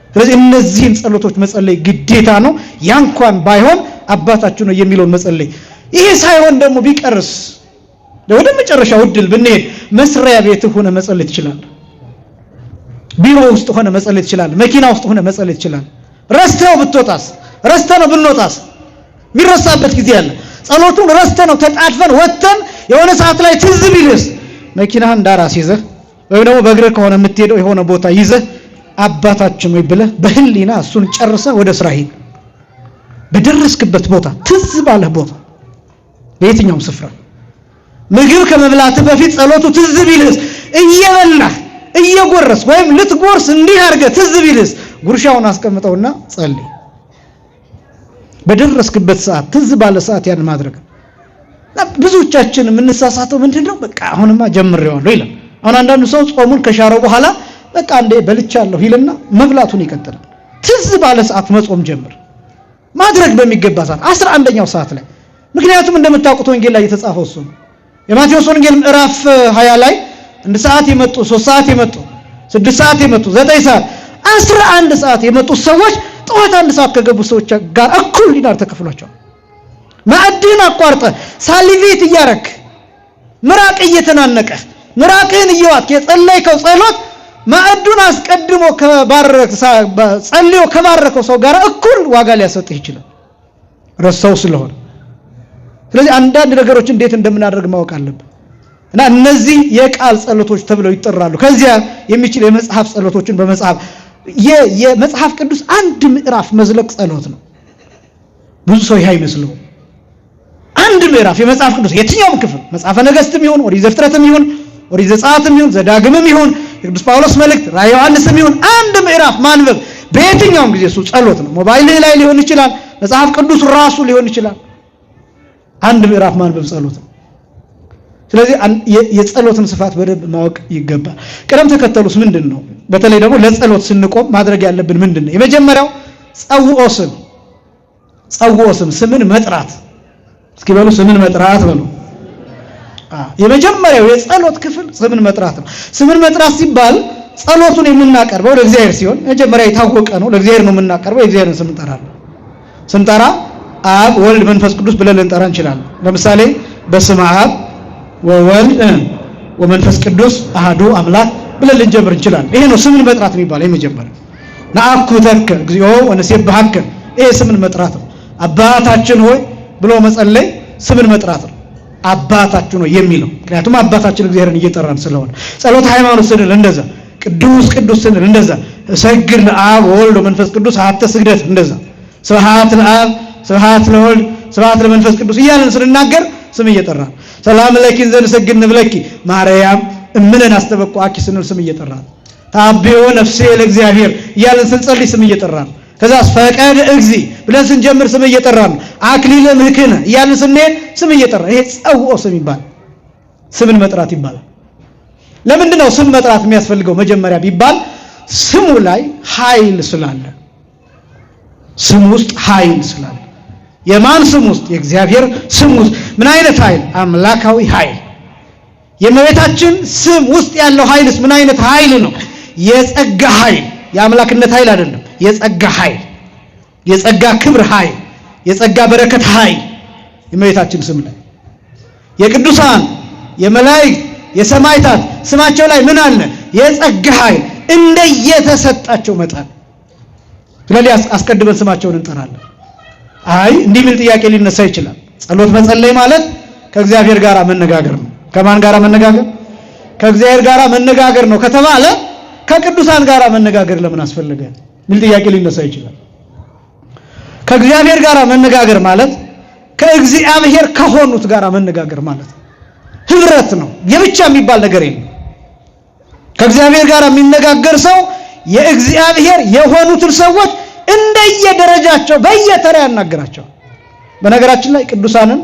ስለዚህ እነዚህን ጸሎቶች መጸለይ ግዴታ ነው። ያንኳን ባይሆን አባታችን ነው የሚለውን መጸለይ። ይሄ ሳይሆን ደግሞ ቢቀርስ ወደ መጨረሻው እድል ብንሄድ መስሪያ ቤት ሆነ መጸለይ ትችላለህ። ቢሮ ውስጥ ሆነ መጸለይ ትችላለህ። መኪና ውስጥ ሆነ መጸለይ ትችላለህ። ረስተው ብትወጣስ ረስተነው ብንወጣስ የሚረሳበት ጊዜ አለ። ጸሎቱን ረስተነው ተጣድፈን ወጥተን የሆነ ሰዓት ላይ ትዝ ቢልስ መኪናህን ዳራስ ይዘህ ወይም ደግሞ በእግር ከሆነ የምትሄደው የሆነ ቦታ ይዘህ አባታችን ወይ ብለህ በህሊና እሱን ጨርሰህ ወደ ስራ ሂድ። በደረስክበት ቦታ ትዝ ባለህ ቦታ በየትኛውም ስፍራ ምግብ ከመብላት በፊት ጸሎቱ ትዝ ቢልስ እየበላህ እየጎረስ ወይም ልትጎርስ እንዲህ አድርገህ ትዝ ቢልስ ጉርሻውን አስቀምጠውና ጸልይ። በደረስክበት ሰዓት ትዝ ባለ ሰዓት ያን ማድረግ። ብዙዎቻችን የምንሳሳተው ምንድነው? በቃ አሁንማ ጀምሬዋለሁ ይላል። አሁን አንዳንዱ ሰው ጾሙን ከሻረው በኋላ በቃ እንደ በልቻለሁ ይልና መብላቱን ይቀጥላል። ትዝ ባለ ሰዓት መጾም ጀምር። ማድረግ በሚገባ ሰዓት 11ኛው ሰዓት ላይ። ምክንያቱም እንደምታውቁት ወንጌል ላይ የተጻፈው እሱ ነው። የማቴዎስ ወንጌል ምዕራፍ 20 ላይ 1 ሰዓት የመጡ 3 ሰዓት የመጡ 6 ሰዓት የመጡ 9 ሰዓት 11 ሰዓት የመጡ ሰዎች ጠዋት 1 ሰዓት ከገቡ ሰዎች ጋር እኩል ዲናር ተከፍሏቸው ማዕድን አቋርጠ ሳሊቬት እያረክ ምራቅ እየተናነቀ ምራቅህን እየዋጥክ የጸለይከው ጸሎት ማዕዱን አስቀድሞ ጸልዮ ከባረከው ሰው ጋር እኩል ዋጋ ሊያሰጥህ ይችላል ረሳው ስለሆነ። ስለዚህ አንዳንድ ነገሮች እንዴት እንደምናደርግ ማወቅ አለብን እና እነዚህ የቃል ጸሎቶች ተብለው ይጠራሉ። ከዚያ የሚችል የመጽሐፍ ጸሎቶችን በመጽሐፍ የመጽሐፍ ቅዱስ አንድ ምዕራፍ መዝለቅ ጸሎት ነው። ብዙ ሰው ይሄ አይመስለው። አንድ ምዕራፍ የመጽሐፍ ቅዱስ የትኛውም ክፍል መጽሐፈ ነገሥትም ይሁን ኦሪት ዘፍጥረትም ይሁን ኦሪት ዘጸአትም ይሁን ዘዳግምም ይሁን የቅዱስ ጳውሎስ መልእክት ራዕየ ዮሐንስም ይሁን አንድ ምዕራፍ ማንበብ በየትኛውም ጊዜ እሱ ጸሎት ነው። ሞባይል ላይ ሊሆን ይችላል፣ መጽሐፍ ቅዱስ ራሱ ሊሆን ይችላል። አንድ ምዕራፍ ማንበብ ጸሎት ነው። ስለዚህ የጸሎትን ስፋት በደንብ ማወቅ ይገባል። ቅደም ተከተሉስ ምንድነው? በተለይ ደግሞ ለጸሎት ስንቆም ማድረግ ያለብን ምንድነው? የመጀመሪያው ጸውዖ ስም ስምን መጥራት። እስኪ በሉ ስምን መጥራት በሉ። የመጀመሪያው የጸሎት ክፍል ስምን መጥራት ነው። ስምን መጥራት ሲባል ጸሎቱን የምናቀርበው ለእግዚአብሔር ሲሆን መጀመሪያ የታወቀ ነው። ለእግዚአብሔር ነው የምናቀርበው። የእግዚአብሔርን ስም እንጠራለን። ስንጠራ አብ ወልድ መንፈስ ቅዱስ ብለን ልንጠራ እንችላለን። ለምሳሌ በስመ አብ ወወልድ ወመንፈስ ቅዱስ አሐዱ አምላክ ብለን ልንጀምር እንችላለን። ይሄ ነው ስምን መጥራት የሚባለው የመጀመሪያው። ነአኩተከ እግዚኦ ወነሴብሐከ ይሄ ስምን መጥራት ነው። አባታችን ሆይ ብሎ መጸለይ ስምን መጥራት ነው። አባታችን ሆይ የሚለው ምክንያቱም አባታችን እግዚአብሔርን እየጠራን ስለሆነ። ጸሎት ሃይማኖት ስንል እንደዛ፣ ቅዱስ ቅዱስ ስንል እንደዛ፣ ሰግድ ለአብ ወወልድ ወመንፈስ ቅዱስ አሐተ ስግደት እንደዛ፣ ስብሐት ለአብ ስብሐት ለወልድ ስብሐት ለመንፈስ ቅዱስ እያልን ስንናገር ስም እየጠራን። ሰላም ለኪ ዘንሰግድ ንብለኪ ማርያም እምነን አስተበቁአኪ ስንል ስም እየጠራን። ታብዮ ነፍሴ ለእግዚአብሔር እያልን ስንጸልይ ስም እየጠራን። ከዛስ ፈቀደ እግዚ ብለን ስንጀምር ስም እየጠራን። አክሊለ ምሕክነ እያልን ስንሄድ ስም እየጠራን። ይሄ ጸውኦ ስም ይባላል። ስምን መጥራት ይባላል። ለምንድን ነው ስም መጥራት የሚያስፈልገው? መጀመሪያ ቢባል ስሙ ላይ ኃይል ስላለ፣ ስም ውስጥ ኃይል ስላለ። የማን ስም ውስጥ? የእግዚአብሔር ስም ውስጥ ምን አይነት ኃይል? አምላካዊ ኃይል። የእመቤታችን ስም ውስጥ ያለው ኃይልስ ምን አይነት ኃይል ነው? የጸጋ ኃይል፣ የአምላክነት ኃይል አይደለም። የጸጋ ኃይል፣ የጸጋ ክብር ኃይል፣ የጸጋ በረከት ኃይል የእመቤታችን ስም ላይ። የቅዱሳን የመላእክት የሰማዕታት ስማቸው ላይ ምን አለ? የጸጋ ኃይል እንደየተሰጣቸው መጠን። ስለዚህ አስቀድመን ስማቸውን እንጠራለን። አይ እንዲህ የሚል ጥያቄ ሊነሳ ይችላል። ጸሎት መጸለይ ማለት ከእግዚአብሔር ጋር መነጋገር ነው። ከማን ጋር መነጋገር? ከእግዚአብሔር ጋር መነጋገር ነው ከተባለ ከቅዱሳን ጋር መነጋገር ለምን አስፈለገ የሚል ጥያቄ ሊነሳ ይችላል። ከእግዚአብሔር ጋር መነጋገር ማለት ከእግዚአብሔር ከሆኑት ጋር መነጋገር ማለት ህብረት ነው። የብቻ የሚባል ነገር የለም። ከእግዚአብሔር ጋር የሚነጋገር ሰው የእግዚአብሔር የሆኑትን ሰዎች እንደየደረጃቸው በየተራ ያናገራቸው። በነገራችን ላይ ቅዱሳንን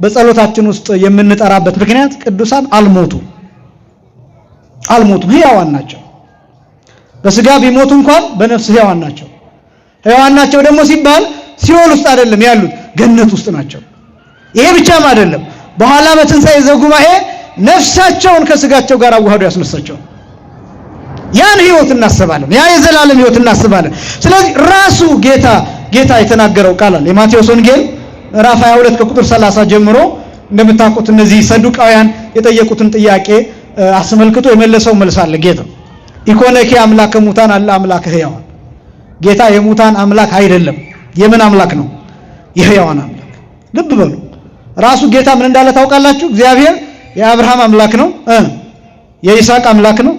በጸሎታችን ውስጥ የምንጠራበት ምክንያት ቅዱሳን አልሞቱም፣ ሕያዋን ናቸው። በስጋ ቢሞቱ እንኳን በነፍስ ሕያዋን ናቸው። ሕያዋን ናቸው ደግሞ ሲባል ሲኦል ውስጥ አይደለም ያሉት፣ ገነት ውስጥ ናቸው። ይሄ ብቻም አይደለም፣ በኋላ በትንሣኤ ዘጉባኤ ነፍሳቸውን ከስጋቸው ጋር አዋህዶ ያስነሳቸው። ያን ህይወት እናስባለን፣ ያ የዘላለም ህይወት እናስባለን። ስለዚህ ራሱ ጌታ የተናገረው ቃል አለ። የማቴዎስ ወንጌል ምዕራፍ 22 ከቁጥር 30 ጀምሮ እንደምታውቁት እነዚህ ሰዱቃውያን የጠየቁትን ጥያቄ አስመልክቶ የመለሰው መልስ አለ። ጌታ ኢኮነኪ አምላከ ሙታን አለ አምላከ ሕያዋን። ጌታ የሙታን አምላክ አይደለም። የምን አምላክ ነው? የሕያዋን አምላክ። ልብ በሉ። ራሱ ጌታ ምን እንዳለ ታውቃላችሁ? እግዚአብሔር የአብርሃም አምላክ ነው፣ የይስሐቅ አምላክ ነው፣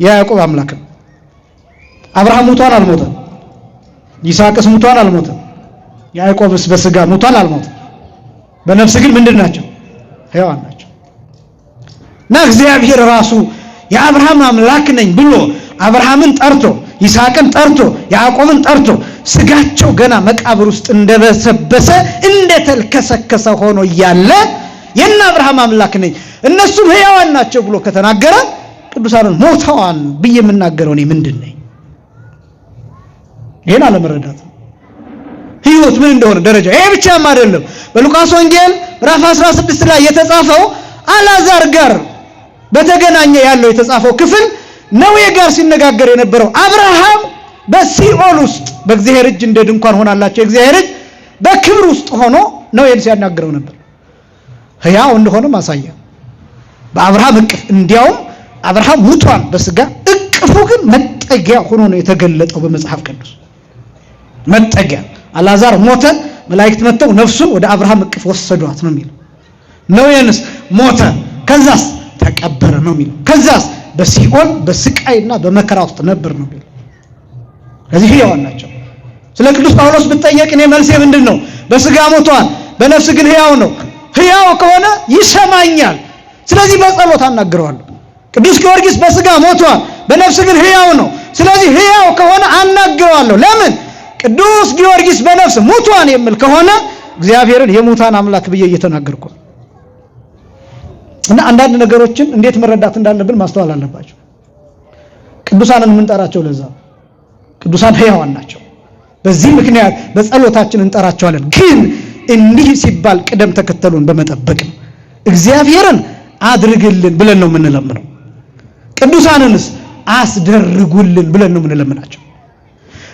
የያዕቆብ አምላክ ነው። አብርሃም ሙቷን አልሞተም። ይስሐቅስ ሙቷን አልሞተም። ያዕቆብስ በስጋ ሙቷን አልሞተም። በነፍስ ግን ምንድን ናቸው? ሕያዋን ናቸው። እና እግዚአብሔር ራሱ የአብርሃም አምላክ ነኝ ብሎ አብርሃምን ጠርቶ ይስሐቅን ጠርቶ ያዕቆብን ጠርቶ ስጋቸው ገና መቃብር ውስጥ እንደበሰበሰ እንደተልከሰከሰ ሆኖ እያለ የእነ አብርሃም አምላክ ነኝ እነሱም ሕያዋን ናቸው ብሎ ከተናገረ ቅዱሳንን ሞተዋል ብዬ የምናገረው እኔ ምንድን ነኝ? ይሄን አለመረዳት ህይወት ምን እንደሆነ ደረጃ። ይሄ ብቻም አይደለም። በሉቃስ ወንጌል ምዕራፍ 16 ላይ የተጻፈው አልዓዛር ጋር በተገናኘ ያለው የተጻፈው ክፍል ነዌ ጋር ሲነጋገር የነበረው አብርሃም በሲኦል ውስጥ በእግዚአብሔር እጅ እንደ ድንኳን ሆናላቸው እግዚአብሔር እጅ በክብር ውስጥ ሆኖ ነዌን ሲያናግረው ነበር። ሕያው እንደሆነ ማሳያ በአብርሃም እቅፍ። እንዲያውም አብርሃም ሙቷል በስጋ እቅፉ ግን መጠጊያ ሆኖ ነው የተገለጠው በመጽሐፍ ቅዱስ። መጠጊያ አልዓዛር ሞተ፣ መላእክት መጥተው ነፍሱን ወደ አብርሃም እቅፍ ወሰዷት ነው የሚለው። ነዌንስ ሞተ፣ ከዛስ ተቀበረ ነው የሚለው። ከዛስ በሲኦል በስቃይና በመከራ ውስጥ ነበር ነው የሚለው። ስለዚህ ሕያዋን ናቸው። ስለ ቅዱስ ጳውሎስ ብትጠየቅ እኔ መልሴ ምንድን ነው? በስጋ ሞቷል፣ በነፍስ ግን ሕያው ነው። ሕያው ከሆነ ይሰማኛል፣ ስለዚህ በጸሎት አናግረዋለሁ። ቅዱስ ጊዮርጊስ በስጋ ሞቷል፣ በነፍስ ግን ሕያው ነው። ስለዚህ ሕያው ከሆነ አናግረዋለሁ። ለምን? ቅዱስ ጊዮርጊስ በነፍስ ሙቷን የሚል ከሆነ እግዚአብሔርን የሙታን አምላክ ብዬ እየተናገርኩ እና አንዳንድ ነገሮችን እንዴት መረዳት እንዳለብን ማስተዋል አለባቸው። ቅዱሳንን የምንጠራቸው ለዛ ቅዱሳን ሕያዋን ናቸው። በዚህ ምክንያት በጸሎታችን እንጠራቸዋለን። ግን እንዲህ ሲባል ቅደም ተከተሉን በመጠበቅ ነው። እግዚአብሔርን አድርግልን ብለን ነው የምንለምነው። ቅዱሳንንስ አስደርጉልን ብለን ነው የምንለምናቸው።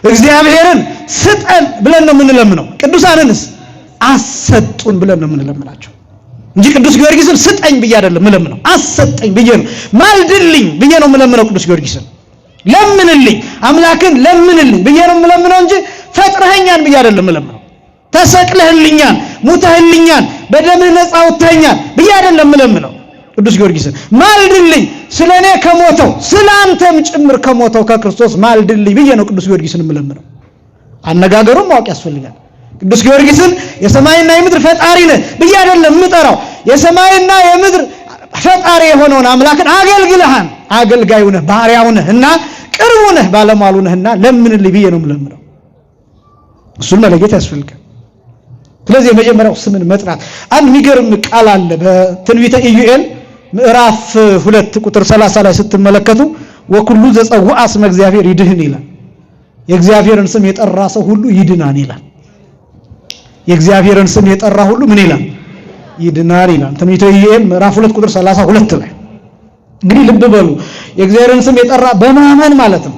እግዚአብሔርን ስጠን ብለን ነው የምንለምነው። ቅዱሳንንስ አሰጡን ብለን ነው የምንለምናቸው። እንጂ ቅዱስ ጊዮርጊስን ስጠኝ ብዬ አይደለም ምለምነው፣ አሰጠኝ ብዬ ነው፣ ማልድልኝ ብዬ ነው ምለምነው። ቅዱስ ጊዮርጊስን ለምንልኝ፣ አምላክን ለምንልኝ ብዬ ነው ምለምነው እንጂ ፈጥረኸኛን ብዬ አይደለም ምለምነው። ተሰቅለህልኛል፣ ሙተህልኛል፣ በደምህ ነፃ አውጥተኸኛል ብዬ አይደለም ምለምነው። ቅዱስ ጊዮርጊስን ማልድልኝ፣ ስለኔ ከሞተው ስላንተም ጭምር ከሞተው ከክርስቶስ ማልድልኝ ብዬ ነው ቅዱስ ጊዮርጊስን ምለምነው። አነጋገሩን ማወቅ ያስፈልጋል። ቅዱስ ጊዮርጊስን የሰማይና የምድር ፈጣሪ ነህ ብዬ አይደለም የምጠራው። የሰማይና የምድር ፈጣሪ የሆነውን አምላክን አገልግለሃን፣ አገልጋዩ ነህ፣ ባሪያው ነህ እና ቅርቡ ነህ፣ ባለሟሉ ነህና ለምንልኝ ብዬ ነው የምለምነው። እሱን መለየት ያስፈልጋል። ስለዚህ የመጀመሪያው ስምን መጥራት። አንድ የሚገርም ቃል አለ በትንቢተ ኢዩኤል ምዕራፍ 2 ቁጥር 30 ላይ ስትመለከቱ ወኩሉ ዘጸውዐ ስመ እግዚአብሔር ይድህን ይላል። የእግዚአብሔርን ስም የጠራ ሰው ሁሉ ይድናል ይላል። የእግዚአብሔርን ስም የጠራ ሁሉ ምን ይላል? ይድናል ይላል። ትንቢተ ኢዩኤል ምዕራፍ 2 ቁጥር 32 ላይ እንግዲህ ልብ በሉ፣ የእግዚአብሔርን ስም የጠራ በማመን ማለት ነው።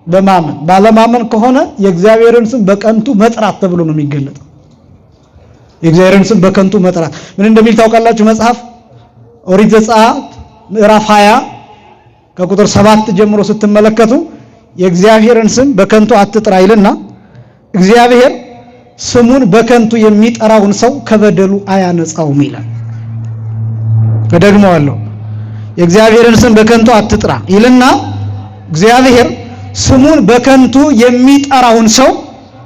በማመን ባለማመን ከሆነ የእግዚአብሔርን ስም በከንቱ መጥራት ተብሎ ነው የሚገለጠው። የእግዚአብሔርን ስም በከንቱ መጥራት ምን እንደሚል ታውቃላችሁ? መጽሐፍ ኦሪት ዘጸአት ምዕራፍ 20 ከቁጥር 7 ጀምሮ ስትመለከቱ የእግዚአብሔርን ስም በከንቱ አትጥራ ይልና እግዚአብሔር ስሙን በከንቱ የሚጠራውን ሰው ከበደሉ አያነጻውም ይላል። እደግመዋለሁ። የእግዚአብሔርን ስም በከንቱ አትጥራ ይልና እግዚአብሔር ስሙን በከንቱ የሚጠራውን ሰው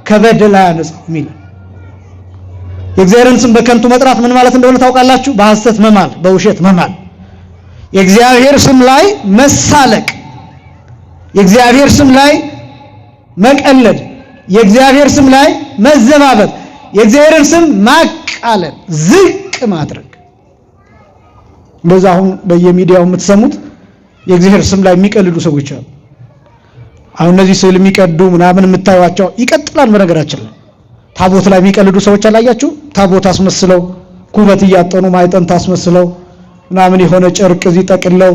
ከበደል አያነጻውም ይላል። የእግዚአብሔርን ስም በከንቱ መጥራት ምን ማለት እንደሆነ ታውቃላችሁ? በሐሰት መማል፣ በውሸት መማል፣ የእግዚአብሔር ስም ላይ መሳለቅ፣ የእግዚአብሔር ስም ላይ መቀለድ፣ የእግዚአብሔር ስም ላይ መዘባበት፣ የእግዚአብሔርን ስም ማቃለል፣ ዝቅ ማድረግ። እንደዛ አሁን በየሚዲያው የምትሰሙት የእግዚአብሔር ስም ላይ የሚቀልዱ ሰዎች አሉ። አሁን እነዚህ ስዕል የሚቀዱ ምናምን የምታዩዋቸው ይቀጥላል። በነገራችን ላይ ታቦት ላይ የሚቀልዱ ሰዎች አላያችሁ? ታቦት አስመስለው ኩበት እያጠኑ ማይጠንት አስመስለው ምናምን የሆነ ጨርቅ እዚህ ጠቅለው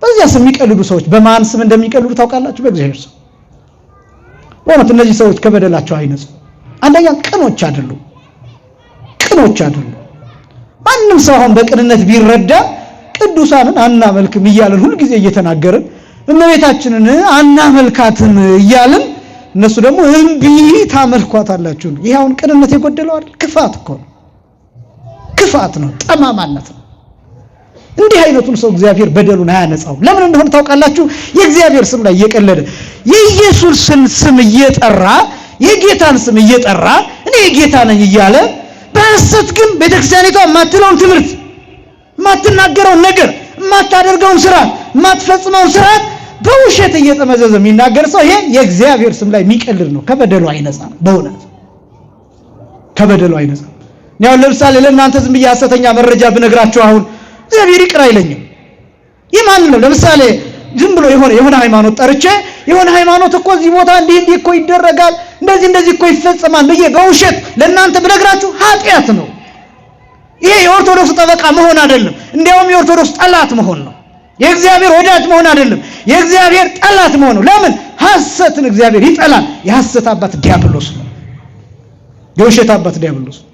በዚያ ስም የሚቀልዱ ሰዎች በማን ስም እንደሚቀልዱ ታውቃላችሁ? በእግዚአብሔር ስም። ወንት እነዚህ ሰዎች ከበደላቸው አይነጹ። አንደኛ ቅኖች አይደሉም፣ ቅኖች አይደሉም። ማንም ሰው አሁን በቅንነት ቢረዳ ቅዱሳንን አናመልክም እያልን ሁሉ ጊዜ እየተናገርን እመቤታችንን አናመልካትም እያልን እነሱ ደግሞ እምቢ ታመልኳታላችሁ። ይሄ አሁን ቅንነት የጎደለው አይደል? ክፋት እኮ ነው፣ ክፋት ነው፣ ጠማማነት ነው። እንዲህ አይነቱን ሰው እግዚአብሔር በደሉን አያነጻውም። ለምን እንደሆነ ታውቃላችሁ? የእግዚአብሔር ስም ላይ እየቀለደ የኢየሱስን ስም እየጠራ የጌታን ስም እየጠራ እኔ ጌታ ነኝ እያለ በሐሰት ግን ቤተክርስቲያኒቷ የማትለውን ትምህርት፣ የማትናገረውን ነገር፣ የማታደርገውን ስርዓት፣ የማትፈጽመውን ስርዓት በውሸት እየተመዘዘ የሚናገር ሰው ይሄ የእግዚአብሔር ስም ላይ የሚቀልድ ነው። ከበደሉ አይነጻም። በእውነት ከበደሉ አይነጻም። ያው ለምሳሌ ለእናንተ ዝም ብዬ ሐሰተኛ መረጃ ብነግራችሁ አሁን እግዚአብሔር ይቅር አይለኝም። ይህ ማን ነው? ለምሳሌ ዝም ብሎ የሆነ ሃይማኖት ጠርቼ የሆነ ሃይማኖት እኮ እዚህ ቦታ እንዲህ እኮ ይደረጋል፣ እንደዚህ እኮ ይፈጸማል ብዬ በውሸት ለእናንተ ብነግራችሁ ኃጢአት ነው። ይሄ የኦርቶዶክስ ጠበቃ መሆን አይደለም፣ እንዲያውም የኦርቶዶክስ ጠላት መሆን ነው። የእግዚአብሔር ወዳጅ መሆን አይደለም፣ የእግዚአብሔር ጠላት መሆን ነው። ለምን? ሐሰትን እግዚአብሔር ይጠላል። የሐሰት አባት ዲያብሎስ ነው፣ የውሸት አባት ዲያብሎስ ነው።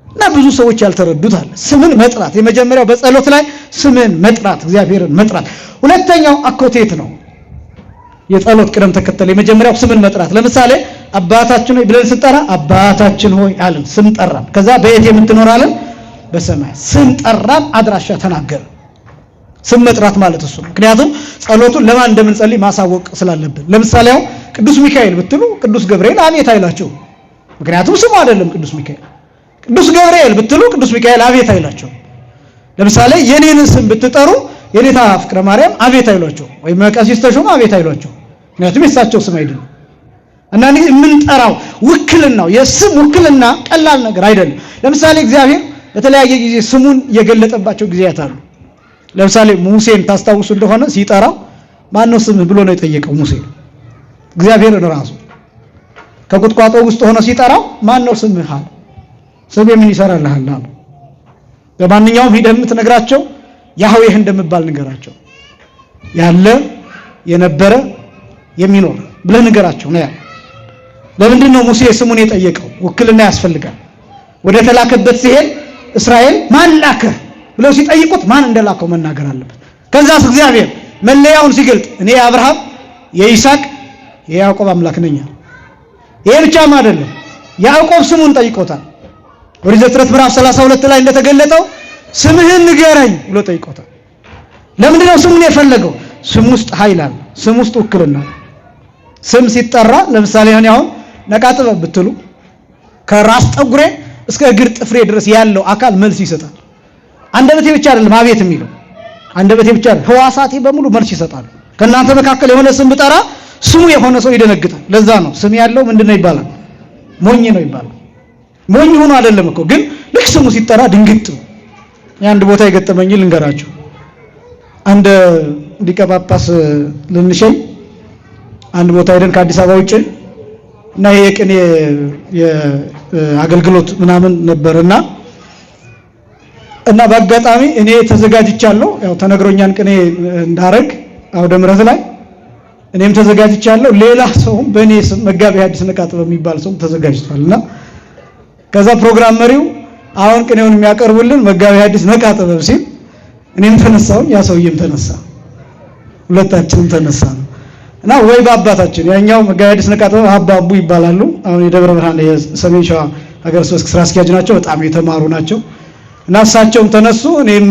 እና ብዙ ሰዎች ያልተረዱት አለ። ስምን መጥራት የመጀመሪያው በጸሎት ላይ ስምን መጥራት፣ እግዚአብሔርን መጥራት። ሁለተኛው አኮቴት ነው። የጸሎት ቅደም ተከተል የመጀመሪያው ስምን መጥራት። ለምሳሌ አባታችን ሆይ ብለን ስንጠራ አባታችን ሆይ አለን፣ ስም ጠራን። ከዛ በየት የምትኖር አለን? በሰማይ። ስም ጠራን፣ አድራሻ ተናገረ። ስም መጥራት ማለት እሱ ነው። ምክንያቱም ጸሎቱን ለማን እንደምንጸልይ ማሳወቅ ስላለብን። ለምሳሌ አሁን ቅዱስ ሚካኤል ብትሉ ቅዱስ ገብርኤል አቤት አይላቸው፣ ምክንያቱም ስሙ አይደለም ቅዱስ ሚካኤል። ቅዱስ ገብርኤል ብትሉ ቅዱስ ሚካኤል አቤት አይላቸው። ለምሳሌ የኔን ስም ብትጠሩ የኔታ ፍቅረ ማርያም አቤት አይሏቸው፣ ወይ መቀሲስ ተሾመ አቤት አይሏቸው፣ ምክንያቱም የሳቸው ስም አይደለም። እና የምንጠራው ውክልናው የስም ውክልና ቀላል ነገር አይደለም። ለምሳሌ እግዚአብሔር በተለያየ ጊዜ ስሙን የገለጠባቸው ጊዜያት አሉ። ለምሳሌ ሙሴን ታስታውሱ እንደሆነ ሲጠራው ማን ነው ስምህ ብሎ ነው የጠየቀው ሙሴ። እግዚአብሔርን ራሱ ከቁጥቋጦ ውስጥ ሆኖ ሲጠራው ማን ነው ስምህ አለ። ስም ምን ይሰራልሃል አለ። በማንኛውም ሂደህ የምትነግራቸው ያህዌህ እንደምባል ንገራቸው፣ ያለ የነበረ የሚኖር ብለህ ንገራቸው ነው ያለው። ለምንድን ነው ሙሴ ስሙን የጠየቀው? ውክልና ያስፈልጋል። ወደ ተላከበት ሲሄድ እስራኤል ማን ላከ ብለው ሲጠይቁት ማን እንደላከው መናገር አለበት። ከዛስ እግዚአብሔር መለያውን ሲገልጥ እኔ የአብርሃም የይስሐቅ የያዕቆብ አምላክ ነኝ። ይሄ ብቻም አይደለም፣ ያዕቆብ ስሙን ጠይቆታል። ኦሪት ዘፍጥረት ምዕራፍ 32 ላይ እንደተገለጠው ስምህን ንገረኝ ብሎ ጠይቆታል። ለምንድን ነው ስሙን የፈለገው? ስም ውስጥ ኃይል አለ፣ ስም ውስጥ ውክልና። ስም ሲጠራ ለምሳሌ አሁን ነቃጥበብ ብትሉ ከራስ ጠጉሬ እስከ እግር ጥፍሬ ድረስ ያለው አካል መልስ ይሰጣል። አንደበቴ ብቻ አይደለም አቤት የሚለው፣ አንደበቴ ብቻ አይደለም፣ ህዋሳቴ በሙሉ መልስ ይሰጣሉ። ከእናንተ መካከል የሆነ ስም ብጠራ ስሙ የሆነ ሰው ይደነግጣል። ለዛ ነው ስም ያለው ምንድነው ይባላል? ሞኝ ነው ይባላል። ሞኝ ሆኖ አይደለም እኮ ግን ልክ ስሙ ሲጠራ ድንግጥ። የአንድ ቦታ የገጠመኝ ልንገራችሁ። አንድ ሊቀ ጳጳስ ልንሸኝ አንድ ቦታ ሄደን ከአዲስ አበባ ውጭ እና የቅኔ የአገልግሎት ምናምን ነበርና በአጋጣሚ እኔ ተዘጋጅቻለሁ። ያው ተነግሮኛን ቅኔ እንዳረግ አውደ ምሕረት ላይ እኔም ተዘጋጅቻለሁ። ሌላ ሰውም በእኔ ስም መጋቤ ሐዲስ ነቃጥበብ የሚባል ሰው ተዘጋጅቷልና ከዛ ፕሮግራም መሪው አሁን ቅኔውን የሚያቀርቡልን መጋቤ ሐዲስ ነቃጥበብ ሲል እኔም ተነሳው፣ ያ ሰውዬም ተነሳ፣ ሁለታችንም ተነሳን እና ወይ በአባታችን ያኛው መጋቤ ሐዲስ ነቃጥበብ አባቡ ይባላሉ። አሁን የደብረ ብርሃን የሰሜን ሸዋ ሀገረ ስብከት ስራ አስኪያጅ ናቸው። በጣም የተማሩ ናቸው እና እሳቸውም ተነሱ። እኔም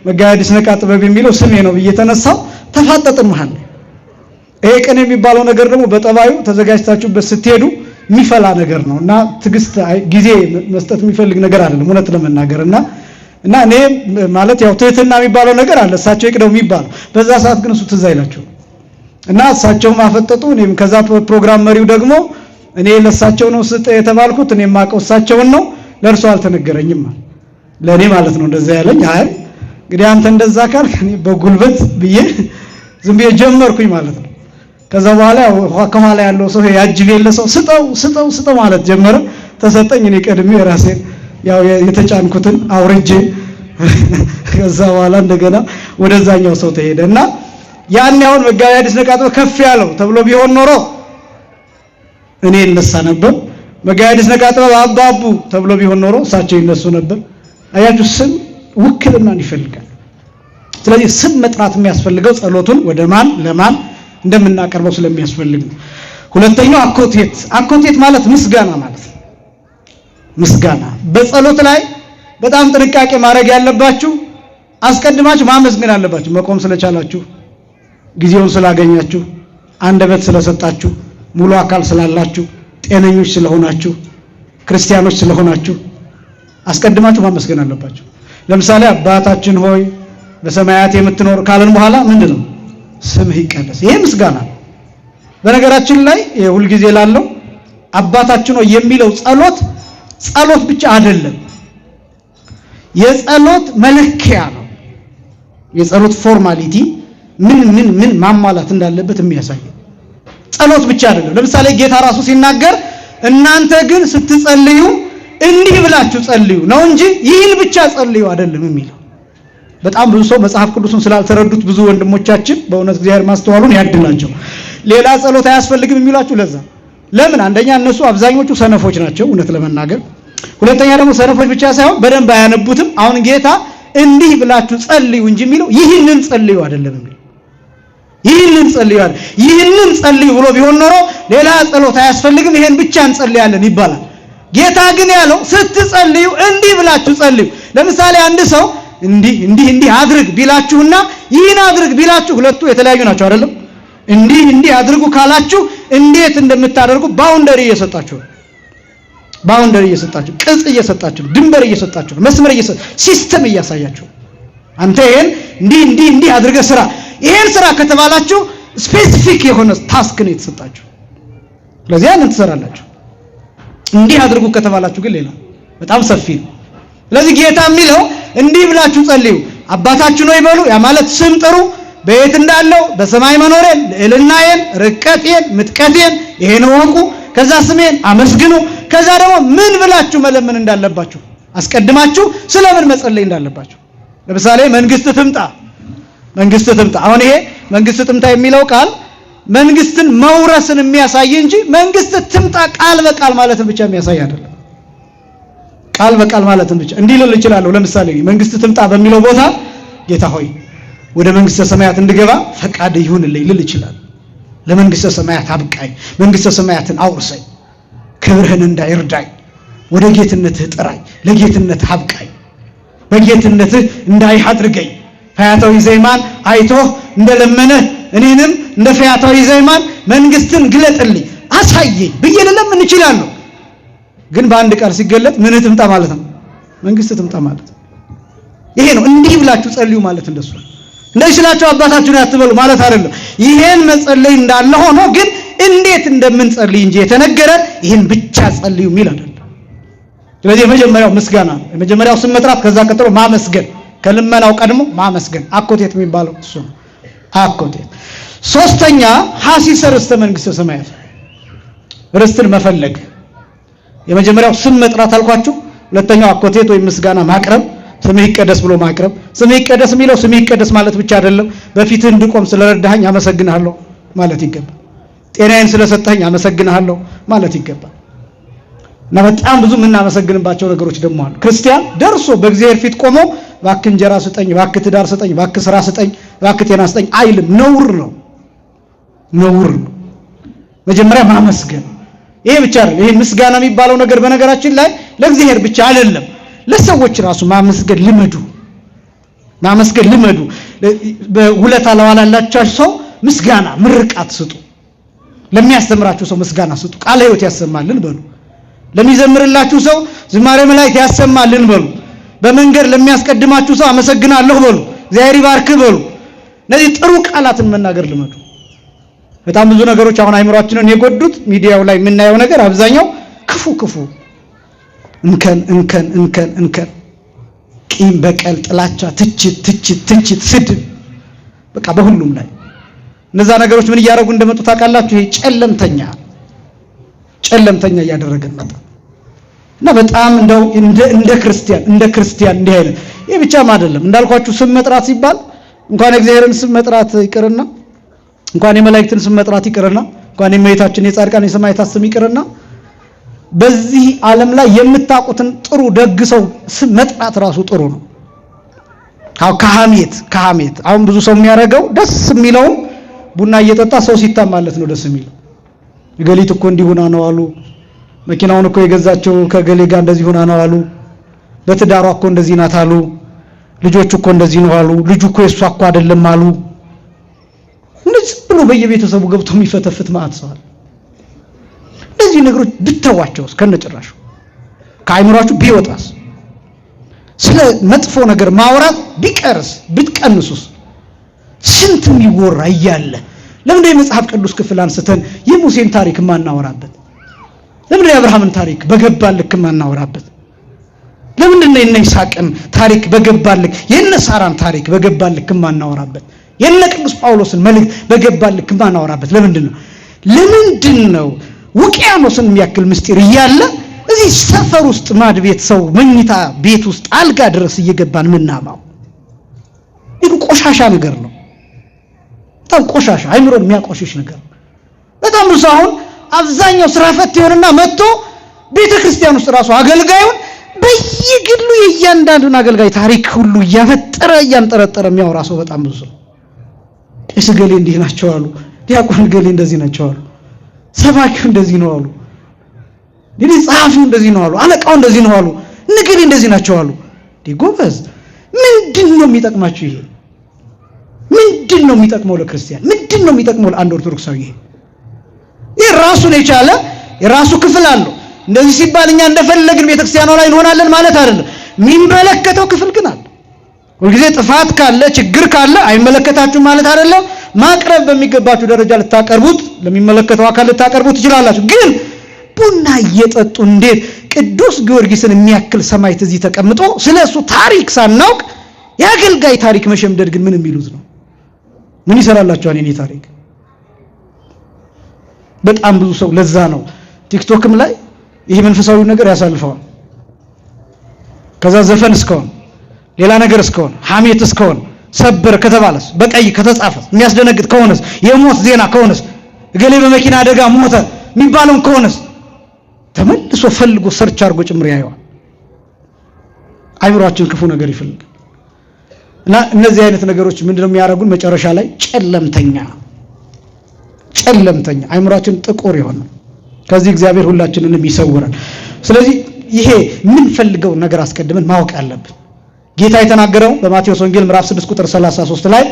መጋቤ ሐዲስ ነቃጥበብ የሚለው ስሜ ነው ብዬ ተነሳው። ተፋጠጥን መሃል። ይሄ ቅኔ የሚባለው ነገር ደግሞ በጠባዩ ተዘጋጅታችሁበት ስትሄዱ የሚፈላ ነገር ነው እና ትግስት ጊዜ መስጠት የሚፈልግ ነገር አይደለም እውነት ለመናገርና እኔ ማለት ያው ትህትና የሚባለው ነገር አለ፣ እሳቸው ይቅደው የሚባለው በዛ ሰዓት ግን እሱ ትዝ አይላቸው እና እሳቸው ማፈጠጡ። እኔም ከዛ ፕሮግራም መሪው ደግሞ እኔ ለእሳቸው ነው ስጥ የተባልኩት፣ እኔም ማቀው እሳቸውን ነው፣ ለእርሱ አልተነገረኝም ለእኔ ማለት ነው እንደዛ ያለኝ። አይ እንግዲህ አንተ እንደዛ ካልክ እኔ በጉልበት ብዬ ዝም ብዬ ጀመርኩኝ ማለት ነው። ከዛ በኋላ ከኋላ ያለው ሰው ያጅብ የለ ሰው ስጠው ማለት ጀመረ። ተሰጠኝ። እኔ ቀድሜ ራሴን ያው የተጫንኩትን አውርጄ ከዛ በኋላ እንደገና ወደዛኛው ሰው ተሄደና ያን ያውን መጋቤ ሐዲስ ነቃጥበብ ከፍ ያለው ተብሎ ቢሆን ኖሮ እኔ እነሳ ነበር። መጋቤ ሐዲስ ነቃጥበብ አባቡ ተብሎ ቢሆን ኖሮ እሳቸው ይነሱ ነበር። አያችሁ ስም ውክልናን ይፈልጋል። ስለዚህ ስም መጥራት የሚያስፈልገው ጸሎቱን ወደ ማን ለማን እንደምናቀርበው ስለሚያስፈልግ ነው። ሁለተኛው አኮቴት ማለት ምስጋና ማለት ነው። ምስጋና በጸሎት ላይ በጣም ጥንቃቄ ማድረግ ያለባችሁ፣ አስቀድማችሁ ማመስገን አለባችሁ። መቆም ስለቻላችሁ፣ ጊዜውን ስላገኛችሁ፣ አንደበት ስለሰጣችሁ፣ ሙሉ አካል ስላላችሁ፣ ጤነኞች ስለሆናችሁ፣ ክርስቲያኖች ስለሆናችሁ አስቀድማችሁ ማመስገን አለባችሁ። ለምሳሌ አባታችን ሆይ በሰማያት የምትኖር ካለን በኋላ ምንድነው? ስምህ ይቀደስ። ይሄ ምስጋና ነው። በነገራችን ላይ ሁሉ ጊዜ ላለው አባታችን ሆይ የሚለው ጸሎት ብቻ አይደለም፣ የጸሎት መለኪያ ነው። የጸሎት ፎርማሊቲ ምን ማሟላት እንዳለበት የሚያሳይ ጸሎት ብቻ አይደለም። ለምሳሌ ጌታ ራሱ ሲናገር እናንተ ግን ስትጸልዩ እንዲህ ብላችሁ ጸልዩ ነው እንጂ ይህን ብቻ ጸልዩ አይደለም የሚለው። በጣም ብዙ ሰው መጽሐፍ ቅዱስን ስላልተረዱት ብዙ ወንድሞቻችን በእውነት እግዚአብሔር ማስተዋሉን ያድላቸው ሌላ ጸሎት አያስፈልግም የሚሏችሁ ለዛ። ለምን? አንደኛ እነሱ አብዛኞቹ ሰነፎች ናቸው እውነት ለመናገር። ሁለተኛ ደግሞ ሰነፎች ብቻ ሳይሆን በደንብ አያነቡትም። አሁን ጌታ እንዲህ ብላችሁ ጸልዩ እንጂ የሚለው ይህንን ጸልዩ አይደለም የሚለው። ይህንን ጸልዩ ብሎ ቢሆን ኖሮ ሌላ ጸሎት አያስፈልግም፣ ይሄን ብቻ እንጸልያለን ይባላል። ጌታ ግን ያለው ስትጸልዩ እንዲህ ብላችሁ ጸልዩ። ለምሳሌ አንድ ሰው እንዲህ አድርግ ቢላችሁና ይህን አድርግ ቢላችሁ ሁለቱ የተለያዩ ናቸው አይደለም? እንዲህ አድርጉ ካላችሁ እንዴት እንደምታደርጉ ባውንደሪ እየሰጣችሁ፣ ቅጽ እየሰጣችሁ፣ ድንበር እየሰጣችሁ፣ መስመር ሲስተም እያሳያችሁ፣ አንተ ይሄን እንዲህ አድርገህ ስራ፣ ይሄን ስራ ከተባላችሁ ስፔሲፊክ የሆነ ታስክ ነው የተሰጣችሁ። ስለዚህ ያን ትሰራላችሁ። እንዲህ አድርጉ ከተባላችሁ ግን ሌላ በጣም ሰፊ ነው። ስለዚህ ጌታ የሚለው እንዲህ ብላችሁ ጸልዩ፣ አባታችን ሆይ በሉ። ያ ማለት ስም ጥሩ፣ በየት እንዳለው በሰማይ መኖሬን፣ ልዕልናዬን፣ ርቀቴን፣ ምጥቀቴን ይሄን ወቁ። ከዛ ስሜን አመስግኑ። ከዛ ደግሞ ምን ብላችሁ መለመን እንዳለባችሁ አስቀድማችሁ ስለምን መጸለይ እንዳለባችሁ። ለምሳሌ መንግስት ትምጣ። አሁን ይሄ መንግስት ትምጣ የሚለው ቃል መንግስትን መውረስን የሚያሳይ እንጂ መንግስት ትምጣ ቃል በቃል ማለትን ብቻ የሚያሳይ አይደለም። ቃል በቃል ማለትም ብቻ እንዲህ ልል እችላለሁ። ለምሳሌ መንግስት ትምጣ በሚለው ቦታ ጌታ ሆይ ወደ መንግስተ ሰማያት እንድገባ ፈቃድ ይሁንልኝ ልል እችላለሁ። ለመንግስተ ሰማያት አብቃኝ፣ መንግስተ ሰማያትን አውርሰኝ፣ ክብርህን እንዳይርዳኝ፣ ወደ ጌትነትህ ጥራኝ፣ ለጌትነትህ አብቃኝ፣ በጌትነትህ እንዳይህ አድርገኝ። ፈያታዊ ዘይማን አይቶህ እንደለመነ እኔንም እንደ ፈያታዊ ዘይማን መንግስትን ግለጥልኝ አሳየኝ ብዬ ልለምን እችላለሁ። ግን በአንድ ቃል ሲገለጥ ምን ትምጣ ማለት ነው? መንግስት ትምጣ ማለት ይሄ ነው። እንዲህ ብላችሁ ጸልዩ ማለት እንደሱ እንደዚህ ስላችሁ አባታችሁን አትበሉ ማለት አይደለም። ይሄን መጸለይ እንዳለ ሆኖ ግን እንዴት እንደምንጸልይ እንጂ የተነገረ ይሄን ብቻ ጸልዩ የሚል አይደለም። ስለዚህ የመጀመሪያው ምስጋና ነው። የመጀመሪያው ስም መጥራት፣ ከዛ ቀጥሎ ማመስገን፣ ከልመናው ቀድሞ ማመስገን አኮቴት የሚባለው እሱ ነው። አኮቴት። ሶስተኛ ሐሲሰ ርስተ መንግስተ ሰማያት፣ ርስትን መፈለግ። የመጀመሪያው ስም መጥራት አልኳችሁ። ሁለተኛው አኮቴት ወይም ምስጋና ማቅረብ፣ ስምህ ይቀደስ ብሎ ማቅረብ። ስምህ ይቀደስ የሚለው ስምህ ይቀደስ ማለት ብቻ አይደለም። በፊትህ እንድቆም ስለረዳኸኝ አመሰግንሃለሁ ማለት ይገባል። ጤናዬን ስለሰጠኸኝ አመሰግንሃለሁ ማለት ይገባል። እና በጣም ብዙ የምናመሰግንባቸው ነገሮች ደግሞ አሉ። ክርስቲያን ደርሶ በእግዚአብሔር ፊት ቆሞ እባክህ እንጀራ ስጠኝ፣ እባክህ ትዳር ስጠኝ፣ እባክህ ስራ ስጠኝ፣ እባክህ ጤና ስጠኝ አይልም። ነውር ነው፣ ነውር ነው። መጀመሪያ ማመስገን። ይሄ ብቻ አይደለም። ይሄ ምስጋና የሚባለው ነገር በነገራችን ላይ ለእግዚአብሔር ብቻ አይደለም፣ ለሰዎች ራሱ ማመስገን ልመዱ፣ ማመስገን ልመዱ። በውለታ ለዋላላችሁ ሰው ምስጋና ምርቃት ስጡ። ለሚያስተምራችሁ ሰው ምስጋና ስጡ። ቃለ ሕይወት ያሰማልን በሉ። ለሚዘምርላችሁ ሰው ዝማሬ መላእክት ያሰማልን በሉ። በመንገድ ለሚያስቀድማችሁ ሰው አመሰግናለሁ በሉ። እግዚአብሔር ይባርክህ በሉ። እነዚህ ጥሩ ቃላትን መናገር ልመዱ። በጣም ብዙ ነገሮች አሁን አይምሯችንን የጎዱት ሚዲያው ላይ የምናየው ነገር አብዛኛው ክፉ ክፉ እንከን እንከን እንከን እንከን፣ ቂም፣ በቀል፣ ጥላቻ፣ ትችት ትችት ትችት፣ ስድብ፣ በቃ በሁሉም ላይ እነዛ ነገሮች ምን እያደረጉ እንደመጡ ታውቃላችሁ? ይሄ ጨለምተኛ እያደረገን መጣ እና በጣም እንደው እንደ ክርስቲያን እንዲህ አይነት ይሄ ብቻም አይደለም። እንዳልኳችሁ ስም መጥራት ሲባል እንኳን እግዚአብሔርን ስም መጥራት ይቅርና እንኳን የመላእክትን ስም መጥራት ይቅርና እንኳን የእመቤታችን የጻድቃን የሰማዕታት ስም ይቅርና በዚህ ዓለም ላይ የምታውቁትን ጥሩ ደግ ሰው ስም መጥራት ራሱ ጥሩ ነው። ከሐሜት አሁን ብዙ ሰው የሚያደርገው ደስ የሚለው ቡና እየጠጣ ሰው ሲታማለት ነው ደስ የሚለው። ገሊት እኮ እንዲህ ሆና ነው አሉ፣ መኪናውን እኮ የገዛቸው ከገሌ ጋር እንደዚህ ሆና ነው አሉ፣ በትዳሯ እኮ እንደዚህ ናት አሉ፣ ልጆቹ እኮ እንደዚህ ነው አሉ፣ ልጁ እኮ የሷ እኮ አይደለም አሉ። እንደዚህ ብሎ በየቤተሰቡ ገብቶ የሚፈተፍት ማዕት ሰው አለ። እነዚህ ነገሮች ብትተዋቸውስ ከነጭራሹ ከአይምሯችሁ ቢወጣስ፣ ስለ መጥፎ ነገር ማውራት ቢቀርስ ብትቀንሱስ፣ ስንት የሚወራ እያለ ለምን የመጽሐፍ ቅዱስ ክፍል አንስተን የሙሴን ታሪክ ማናወራበት? ለምን የአብርሃምን ታሪክ በገባልክ ማናወራበት? ለምን የነ ይስሐቅን ታሪክ በገባልክ የነ ሳራን ታሪክ በገባልክ ማናወራበት? የነ ቅዱስ ጳውሎስን መልእክት በገባልክ ማናወራበት? ለምንድን ነው ውቅያኖስን የሚያክል ምስጢር እያለ እዚህ ሰፈር ውስጥ ማድ ቤት ሰው መኝታ ቤት ውስጥ አልጋ ድረስ እየገባን ምናማው? ይሄ ቆሻሻ ነገር ነው። በጣም ቆሻሻ አይምሮን የሚያቆሽሽ ነገር። በጣም ብዙ አሁን አብዛኛው ስራ ፈት ይሆንና መጥቶ ቤተክርስቲያን ውስጥ ራሱ አገልጋዩን በየግሉ የእያንዳንዱን አገልጋይ ታሪክ ሁሉ እያንጠረጠረ የሚያወራ ሰው በጣም ብዙ ነው። ቄስ ገሌ እንዲህ ናቸው አሉ፣ ዲያቆን ገሌ እንደዚህ ናቸው አሉ፣ ሰባኪው እንደዚህ ነው አሉ፣ እንግዲህ ጸሐፊው እንደዚህ ነው አሉ፣ አለቃው እንደዚህ ነው አሉ፣ ንግሪ እንደዚህ ናቸው አሉ። ጎበዝ ምንድን ነው የሚጠቅማችሁ? ይሄ ምንድን ነው የሚጠቅመው ለክርስቲያን? ምንድን ነው የሚጠቅመው ለአንድ ኦርቶዶክሳዊ? ይሄ ራሱን የቻለ የራሱ ክፍል አለው። እንደዚህ ሲባል እኛ እንደፈለግን ቤተክርስቲያኗ ላይ እንሆናለን ማለት አይደለም። የሚመለከተው ክፍል ግን አለ። ሁልጊዜ ጥፋት ካለ ችግር ካለ አይመለከታችሁም ማለት አይደለም። ማቅረብ በሚገባችሁ ደረጃ ልታቀርቡት፣ ለሚመለከተው አካል ልታቀርቡት ትችላላችሁ። ግን ቡና እየጠጡ እንዴት ቅዱስ ጊዮርጊስን የሚያክል ሰማዕት እዚህ ተቀምጦ ስለሱ ታሪክ ሳናውቅ የአገልጋይ ታሪክ መሸምደድ ግን ምን የሚሉት ነው? ምን ይሰራላችኋል የኔ ታሪክ? በጣም ብዙ ሰው ለዛ ነው ቲክቶክም ላይ ይሄ መንፈሳዊ ነገር ያሳልፈዋል። ከዛ ዘፈን እስከሆነ ሌላ ነገር እስከሆነ ሐሜት እስከሆነ ሰበር ከተባለስ በቀይ ከተጻፈስ የሚያስደነግጥ ከሆነስ የሞት ዜና ከሆነስ እገሌ በመኪና አደጋ ሞተ የሚባለው ከሆነስ ተመልሶ ፈልጎ ሰርች አድርጎ ጭምር ያየዋል። አይምሮአችን ክፉ ነገር ይፈልጋል እና እነዚህ አይነት ነገሮች ምንድነው የሚያደርጉን መጨረሻ ላይ ጨለምተኛ አይምሮአችን ጥቁር ይሆናል ከዚህ እግዚአብሔር ሁላችንንም ይሰውራል ስለዚህ ይሄ ምን ፈልገው ነገር አስቀድመን ማወቅ አለብን ጌታ የተናገረው በማቴዎስ ወንጌል ምዕራፍ 6 ቁጥር 33 ላይ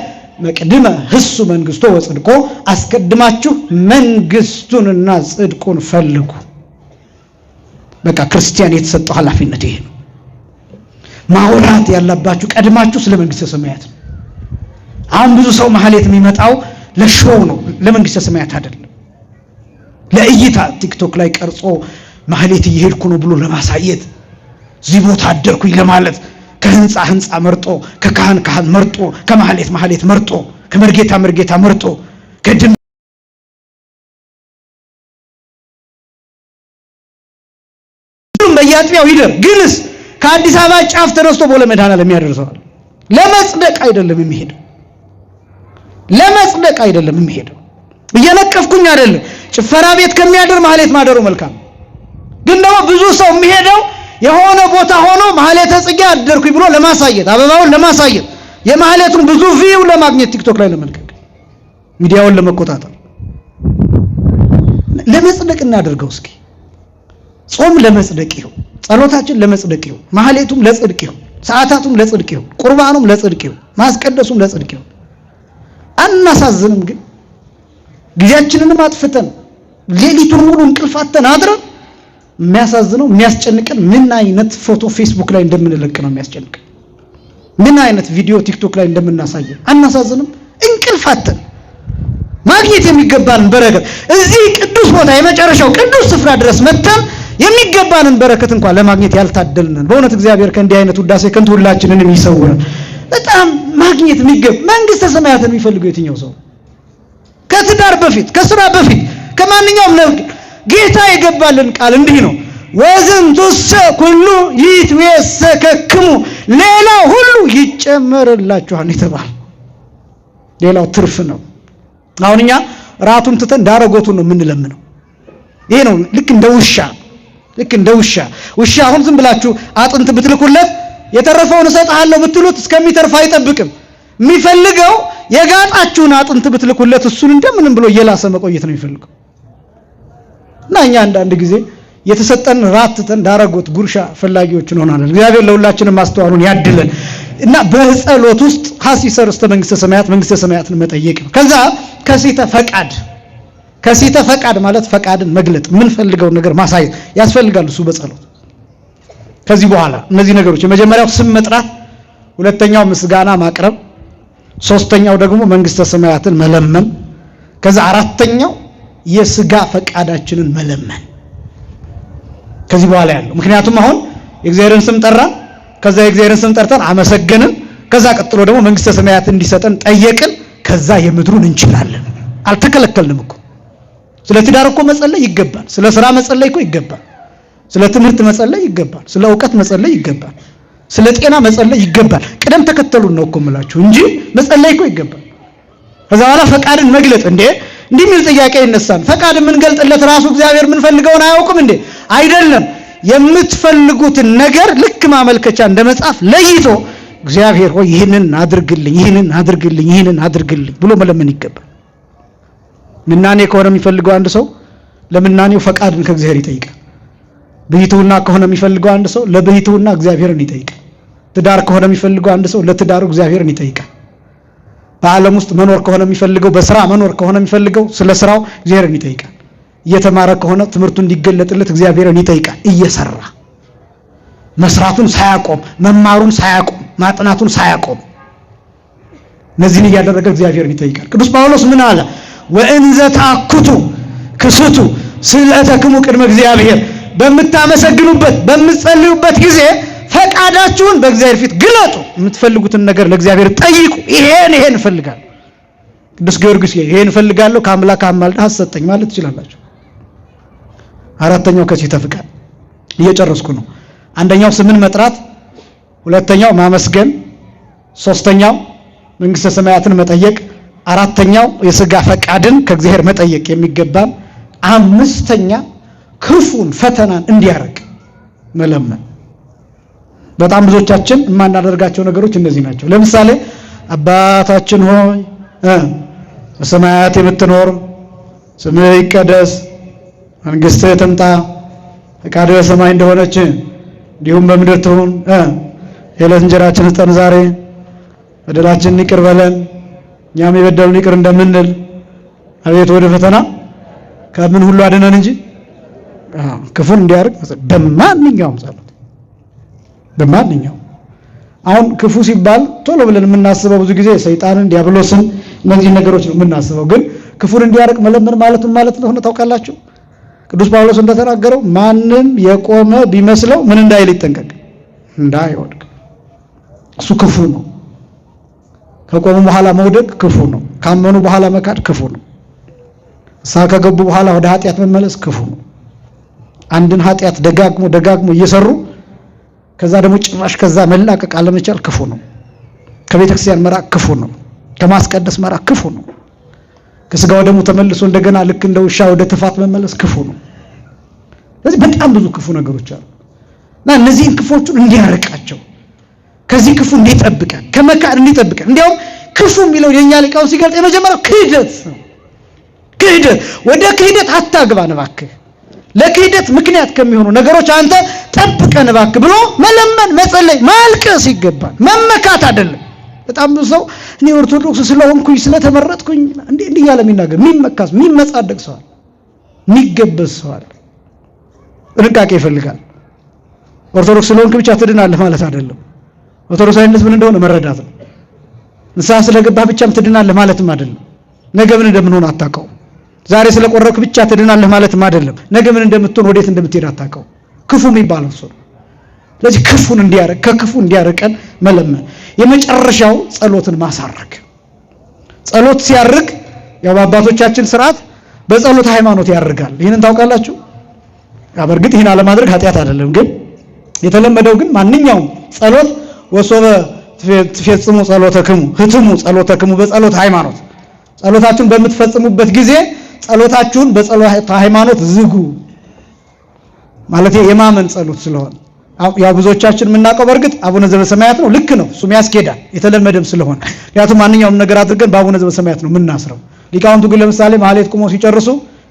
መቅድመ ህሱ መንግስቶ ወጽድቆ አስቀድማችሁ መንግስቱንና ጽድቁን ፈልጉ በቃ ክርስቲያን የተሰጠው ኃላፊነት ይሄ ነው ማውራት ያለባችሁ ቀድማችሁ ስለ መንግስተ ሰማያት ነው አሁን ብዙ ሰው ማህሌት የሚመጣው ለሾው ነው ለመንግስተ ሰማያት አይደለም ለእይታ ቲክቶክ ላይ ቀርጾ ማህሌት እየሄድኩ ነው ብሎ ለማሳየት እዚህ ቦታ አደርኩኝ ለማለት ከህንፃ መርጦ ከካህን መርጦ ከማህሌት መርጦ ከመርጌታ መርጦ ከድም በያጥቢያው ይደር ግንስ ከአዲስ አበባ ጫፍ ተነስቶ ቦሌ መድኃኔዓለም የሚያደርሰዋል ለመጽደቅ አይደለም የሚሄደው እየነቀፍኩኝ አይደለም ጭፈራ ቤት ከሚያደር ማህሌት ማደሩ መልካም ግን ደግሞ ብዙ ሰው የሚሄደው የሆነ ቦታ ሆኖ ማህሌተ ጽጌ አደርኩኝ ብሎ ለማሳየት አበባውን ለማሳየት የማህሌቱን ብዙ ቪው ለማግኘት ቲክቶክ ላይ ለመልቀቅ ሚዲያውን ለመቆጣጠር ለመጽደቅ እናደርገው እስኪ ጾም ለመጽደቅ ይሁን ጸሎታችን ለመጽደቅ ይሁን ማህሌቱም ለጽድቅ ይሁን ሰዓታቱም ለጽድቅ ይሁን ቁርባኑም ለጽድቅ ይሁን ማስቀደሱም ለጽድቅ ይሁን አናሳዝንም ግን ጊዜያችንንም አጥፍተን ሌሊቱን ሙሉ እንቅልፋተን አድረን የሚያሳዝነው የሚያስጨንቀን ምን አይነት ፎቶ ፌስቡክ ላይ እንደምንለቅ ነው የሚያስጨንቀን ምን አይነት ቪዲዮ ቲክቶክ ላይ እንደምናሳየ አናሳዝንም እንቅልፋተን ማግኘት የሚገባንን በረከት እዚህ ቅዱስ ቦታ የመጨረሻው ቅዱስ ስፍራ ድረስ መተን የሚገባንን በረከት እንኳን ለማግኘት ያልታደልነን በእውነት እግዚአብሔር ከእንዲህ አይነት ውዳሴ ከንቱ ሁላችንንም ይሰውራል በጣም ማግኘት የሚገባ መንግስተ ሰማያትን የሚፈልገው የትኛው ሰው ከትዳር በፊት ከስራ በፊት ከማንኛውም ነገር ጌታ የገባልን ቃል እንዲህ ነው ወዝንቱሰ ኩሉ ይትወሰከክሙ ሌላው ሁሉ ይጨመርላችኋል የተባለ ሌላው ትርፍ ነው አሁን እኛ ራቱን ትተን ዳረጎቱን ነው የምንለምነው ይሄ ነው ልክ እንደ ውሻ አሁን ዝም ብላችሁ አጥንት ብትልኩለት የተረፈውን እሰጥሃለሁ ብትሉት እስከሚተርፍ አይጠብቅም የሚፈልገው የጋጣችሁን አጥንት ብትልኩለት እሱን እንደምንም ብሎ እየላሰ መቆየት ነው የሚፈልገው እና እኛ አንዳንድ ጊዜ የተሰጠን ራትተን ዳረጎት ጉርሻ ፈላጊዎች እንሆናለን እግዚአብሔር ለሁላችንም ማስተዋሉን ያድለን እና በጸሎት ውስጥ ሐሲሰር እስተ መንግስተ ሰማያትን መጠየቅ ነው ከዛ ከሲተ ፈቃድ ማለት ፈቃድን መግለጥ ምን ፈልገው ነገር ማሳየት ያስፈልጋል እሱ በጸሎት ከዚህ በኋላ እነዚህ ነገሮች የመጀመሪያው ስም መጥራት ሁለተኛው ምስጋና ማቅረብ ሶስተኛው ደግሞ መንግስተ ሰማያትን መለመን ከዛ አራተኛው የስጋ ፈቃዳችንን መለመን ከዚህ በኋላ ያለው ምክንያቱም አሁን የእግዚአብሔርን ስም ጠራን ከዛ የእግዚአብሔርን ስም ጠርተን አመሰገንን ከዛ ቀጥሎ ደግሞ መንግስተ ሰማያት እንዲሰጠን ጠየቅን ከዛ የምድሩን እንችላለን አልተከለከልንም እኮ ስለ ትዳር እኮ መጸለይ ይገባል ስለ ስራ መጸለይ እኮ ይገባል ስለ ትምህርት መጸለይ ይገባል ስለ ዕውቀት መጸለይ ይገባል ስለ ጤና መጸለይ ይገባል ቅደም ተከተሉን ነው እኮ የምላችሁ እንጂ መጸለይ እኮ ይገባል ከዛ በኋላ ፈቃድን መግለጥ እንዲህ የሚል ጥያቄ ይነሳል ፈቃድ የምንገልጥለት ራሱ እግዚአብሔር ምን ፈልገውን አያውቅም እንዴ አይደለም የምትፈልጉትን ነገር ልክ ማመልከቻ እንደመጻፍ ለይቶ እግዚአብሔር ሆይ ይሄንን አድርግልኝ ብሎ መለመን ይገባል ምናኔ ከሆነ የሚፈልገው አንድ ሰው ለምናኔው ፈቃድን ከእግዚአብሔር ይጠይቃል ብሂቱና ከሆነ የሚፈልገው አንድ ሰው ለብሂቱና እግዚአብሔርን ይጠይቃል ትዳር ከሆነ የሚፈልገው አንድ ሰው ለትዳሩ እግዚአብሔርን ይጠይቃል በዓለም ውስጥ መኖር ከሆነ የሚፈልገው በስራ መኖር ከሆነ የሚፈልገው ስለ ስራው እግዚአብሔርን ይጠይቃል እየተማረ ከሆነ ትምህርቱ እንዲገለጥለት እግዚአብሔርን ይጠይቃል እየሰራ መስራቱን ሳያቆም መማሩን ሳያቆም ማጥናቱን ሳያቆም እነዚህን እያደረገ እግዚአብሔርን ይጠይቃል ቅዱስ ጳውሎስ ምን አለ ወእንዘ ታኩቱ ክሱቱ ስእለተክሙ ቅድመ እግዚአብሔር በምታመሰግኑበት በምትጸልዩበት ጊዜ ፈቃዳችሁን በእግዚአብሔር ፊት ግለጡ የምትፈልጉትን ነገር ለእግዚአብሔር ጠይቁ ይሄን እፈልጋለሁ ቅዱስ ጊዮርጊስ ይሄን እፈልጋለሁ ከአምላክ አማልደህ አሰጠኝ ማለት ትችላላችሁ አራተኛው ከሲተ ፈቃድ እየጨረስኩ ነው አንደኛው ስምን መጥራት ሁለተኛው ማመስገን ሶስተኛው መንግስተ ሰማያትን መጠየቅ አራተኛው የሥጋ ፈቃድን ከእግዚአብሔር መጠየቅ የሚገባን አምስተኛ ክፉን ፈተናን እንዲያርቅ መለመን በጣም ብዙዎቻችን የማናደርጋቸው ነገሮች እነዚህ ናቸው። ለምሳሌ አባታችን ሆይ በሰማያት የምትኖር ስምህ ይቀደስ፣ መንግሥትህ ትምጣ፣ ፈቃድህ በሰማይ እንደሆነች እንዲሁም በምድር ትሁን። የዕለት እንጀራችንን ስጠን ዛሬ፣ በደላችንን ይቅር በለን እኛም የበደሉንን ይቅር እንደምንል፣ አቤቱ ወደ ፈተና ከምን ሁሉ አድነን እንጂ ክፉን እንዲያርቅ በማንኛውም ጸሎት በማንኛውም። አሁን ክፉ ሲባል ቶሎ ብለን የምናስበው ብዙ ጊዜ ሰይጣንን፣ ዲያብሎስን እነዚህ ነገሮች ነው የምናስበው። ግን ክፉን እንዲያርቅ መለመን ማለት እንደሆነ ታውቃላችሁ? ቅዱስ ጳውሎስ እንደተናገረው ማንም የቆመ ቢመስለው ምን እንዳይል ይጠንቀቅ፣ እንዳይወድቅ። እሱ ክፉ ነው። ከቆሙ በኋላ መውደቅ ክፉ ነው። ካመኑ በኋላ መካድ ክፉ ነው። እሳ ከገቡ በኋላ ወደ ኃጢአት መመለስ ክፉ ነው። አንድን ኃጢአት ደጋግሞ እየሰሩ ከዛ ደግሞ ጭራሽ ከዛ መላቀቅ አለመቻል ክፉ ነው። ከቤተ ክርስቲያን መራቅ ክፉ ነው። ከማስቀደስ መራቅ ክፉ ነው። ከስጋው ደግሞ ተመልሶ እንደገና ልክ እንደ ውሻ ወደ ትፋት መመለስ ክፉ ነው። ስለዚህ በጣም ብዙ ክፉ ነገሮች አሉ እና እነዚህን ክፎቹን እንዲያርቃቸው፣ ከዚህ ክፉ እንዲጠብቀን፣ ከመካድ እንዲጠብቀን። እንዲያውም ክፉ የሚለው የኛ ሊቃውንት ሲገልጥ የመጀመሪያው ክህደት ነው። ክህደት፣ ወደ ክህደት አታግባን እባክህ፣ ለክህደት ምክንያት ከሚሆኑ ነገሮች አንተ ጠብቀን እባክህ ብሎ መለመን፣ መጸለይ፣ ማልቀስ ይገባል። መመካት አይደለም። በጣም ብዙ ሰው እኔ ኦርቶዶክስ ስለሆንኩኝ ስለተመረጥኩኝ እንዲህ እያለ የሚናገር የሚመካስ የሚመጻደቅ ሰው አለ፣ የሚገበዝ ሰው አለ። ጥንቃቄ ይፈልጋል። ኦርቶዶክስ ስለሆንክ ብቻ ትድናለህ ማለት አይደለም። ኦርቶዶክሳዊነት ምን እንደሆነ መረዳት ነው። ንስሐ ስለገባህ ብቻም ትድናለህ ማለትም አይደለም። ነገ ምን እንደምንሆን አታውቀው። ዛሬ ስለቆረብክ ብቻ ትድናለህ ማለትም አይደለም። ነገ ምን እንደምትሆን ወዴት እንደምትሄድ አታውቀው። ክፉ የሚባለው እሱ ነው። ስለዚህ ክፉን እንዲያርቅ፣ ከክፉ እንዲያርቀን መለመን። የመጨረሻው ጸሎትን ማሳረግ። ጸሎት ሲያርግ ያው በአባቶቻችን ስርዓት በጸሎት ሃይማኖት ያርጋል። ይህንን ታውቃላችሁ? በእርግጥ ይህን አለማድረግ ኃጢአት አይደለም፣ ግን የተለመደው ግን ማንኛውም ጸሎት ወሶበ ትፈጽሙ ጸሎተክሙ ህትሙ ጸሎተክሙ በጸሎት ሃይማኖት፣ ጸሎታችሁን በምትፈጽሙበት ጊዜ ጸሎታችሁን በጸሎት ሃይማኖት ዝጉ ማለት የማመን ጸሎት ስለሆነ ያው ብዙዎቻችን የምናውቀው በእርግጥ አቡነ ዘበሰማያት ነው። ልክ ነው፣ እሱም ያስኬዳል የተለመደም ስለሆነ። ምክንያቱም ማንኛውም ነገር አድርገን በአቡነ ዘበሰማያት ነው የምናስረው። ሊቃውንቱ ግን ለምሳሌ ማህሌት ቁመው ሲጨርሱ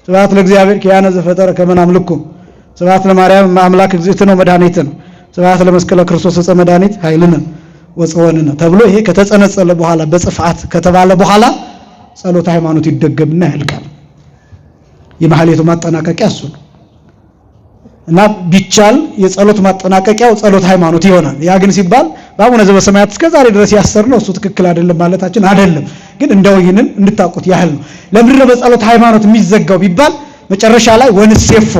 ስብሐት ለእግዚአብሔር ኪያነ ዘፈጠረ ከመ ናምልኩ፣ ስብሐት ለማርያም አምላክ እግዝእትነ ወመድኃኒትነ፣ ስብሐት ለመስቀለ ክርስቶስ ዕፀ መድኃኒት ኃይልነ ወጽወንነ ተብሎ ይሄ ከተጸነጸለ በኋላ በጽፋት ከተባለ በኋላ ጸሎት ሃይማኖት ይደገምና ያልቃል። የማህሌቱ ማጠናቀቂያ እሱ ነው እና ቢቻል የጸሎት ማጠናቀቂያው ጸሎት ሃይማኖት ይሆናል። ያ ግን ሲባል በአቡነ ዘበሰማያት እስከዛሬ ድረስ ያሰርነው እሱ ትክክል አይደለም ማለታችን አይደለም፣ ግን እንደው ይህንን እንድታውቁት ያህል ነው። ለምንድን ነው በጸሎት ሃይማኖት የሚዘጋው ቢባል መጨረሻ ላይ ወንሴፎ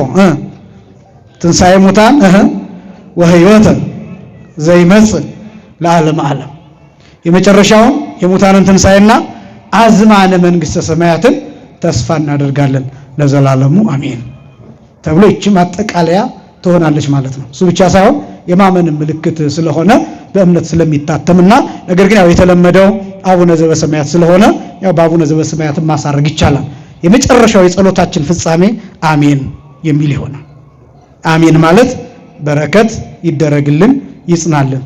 ትንሣኤ ሙታን ወሕይወተ ዘይመጽእ ለዓለመ ዓለም፣ የመጨረሻውን የሙታንን ትንሣኤና አዝማነ መንግሥተ ሰማያትን ተስፋ እናደርጋለን ለዘላለሙ አሜን ተብሎ ይቺ ማጠቃለያ ትሆናለች ማለት ነው። እሱ ብቻ ሳይሆን የማመን ምልክት ስለሆነ በእምነት ስለሚታተምና ነገር ግን ያው የተለመደው አቡነ ዘበሰማያት ስለሆነ ያው በአቡነ ዘበሰማያት ማሳረግ ይቻላል። የመጨረሻው የጸሎታችን ፍጻሜ አሜን የሚል ይሆናል። አሜን ማለት በረከት ይደረግልን፣ ይጽናልን።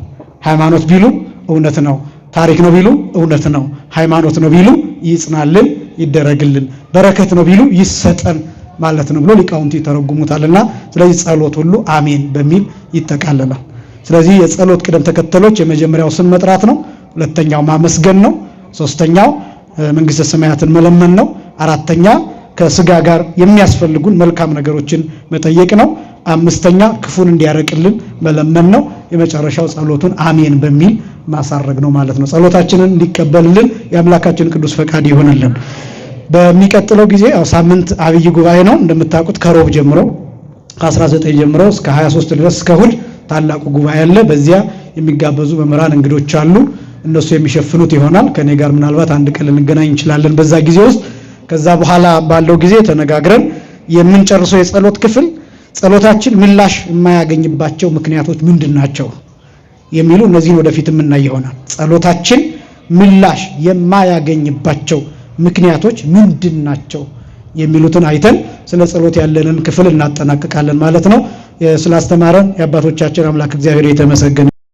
ሃይማኖት ቢሉ እውነት ነው፣ ታሪክ ነው ቢሉ እውነት ነው፣ ሃይማኖት ነው ቢሉ ይጽናልን፣ ይደረግልን፣ በረከት ነው ቢሉ ይሰጠን ማለት ነው ብሎ ሊቃውንቱ ይተረጉሙታልና ስለዚህ ጸሎት ሁሉ አሜን በሚል ይጠቃለላል። ስለዚህ የጸሎት ቅደም ተከተሎች የመጀመሪያው ስም መጥራት ነው፣ ሁለተኛው ማመስገን ነው፣ ሶስተኛው መንግስተ ሰማያትን መለመን ነው፣ አራተኛ ከስጋ ጋር የሚያስፈልጉን መልካም ነገሮችን መጠየቅ ነው፣ አምስተኛ ክፉን እንዲያረቅልን መለመን ነው፣ የመጨረሻው ጸሎቱን አሜን በሚል ማሳረግ ነው ማለት ነው። ጸሎታችንን እንዲቀበልልን የአምላካችን ቅዱስ ፈቃድ ይሆንልን። በሚቀጥለው ጊዜ ያው ሳምንት አብይ ጉባኤ ነው እንደምታውቁት፣ ከሮብ ጀምሮ ከ19 ጀምሮ እስከ 23 ድረስ እስከ እሑድ ታላቁ ጉባኤ አለ። በዚያ የሚጋበዙ መምህራን እንግዶች አሉ። እነሱ የሚሸፍኑት ይሆናል። ከኔ ጋር ምናልባት አንድ ቀን ልንገናኝ እንችላለን በዛ ጊዜ ውስጥ። ከዛ በኋላ ባለው ጊዜ ተነጋግረን የምንጨርሰው የጸሎት ክፍል ጸሎታችን ምላሽ የማያገኝባቸው ምክንያቶች ምንድናቸው የሚሉ እነዚህን ወደፊት የምናይ ይሆናል። ጸሎታችን ምላሽ የማያገኝባቸው ምክንያቶች ምንድናቸው የሚሉትን አይተን ስለ ጸሎት ያለንን ክፍል እናጠናቅቃለን ማለት ነው። ስላስተማረን የአባቶቻችን አምላክ እግዚአብሔር የተመሰገነ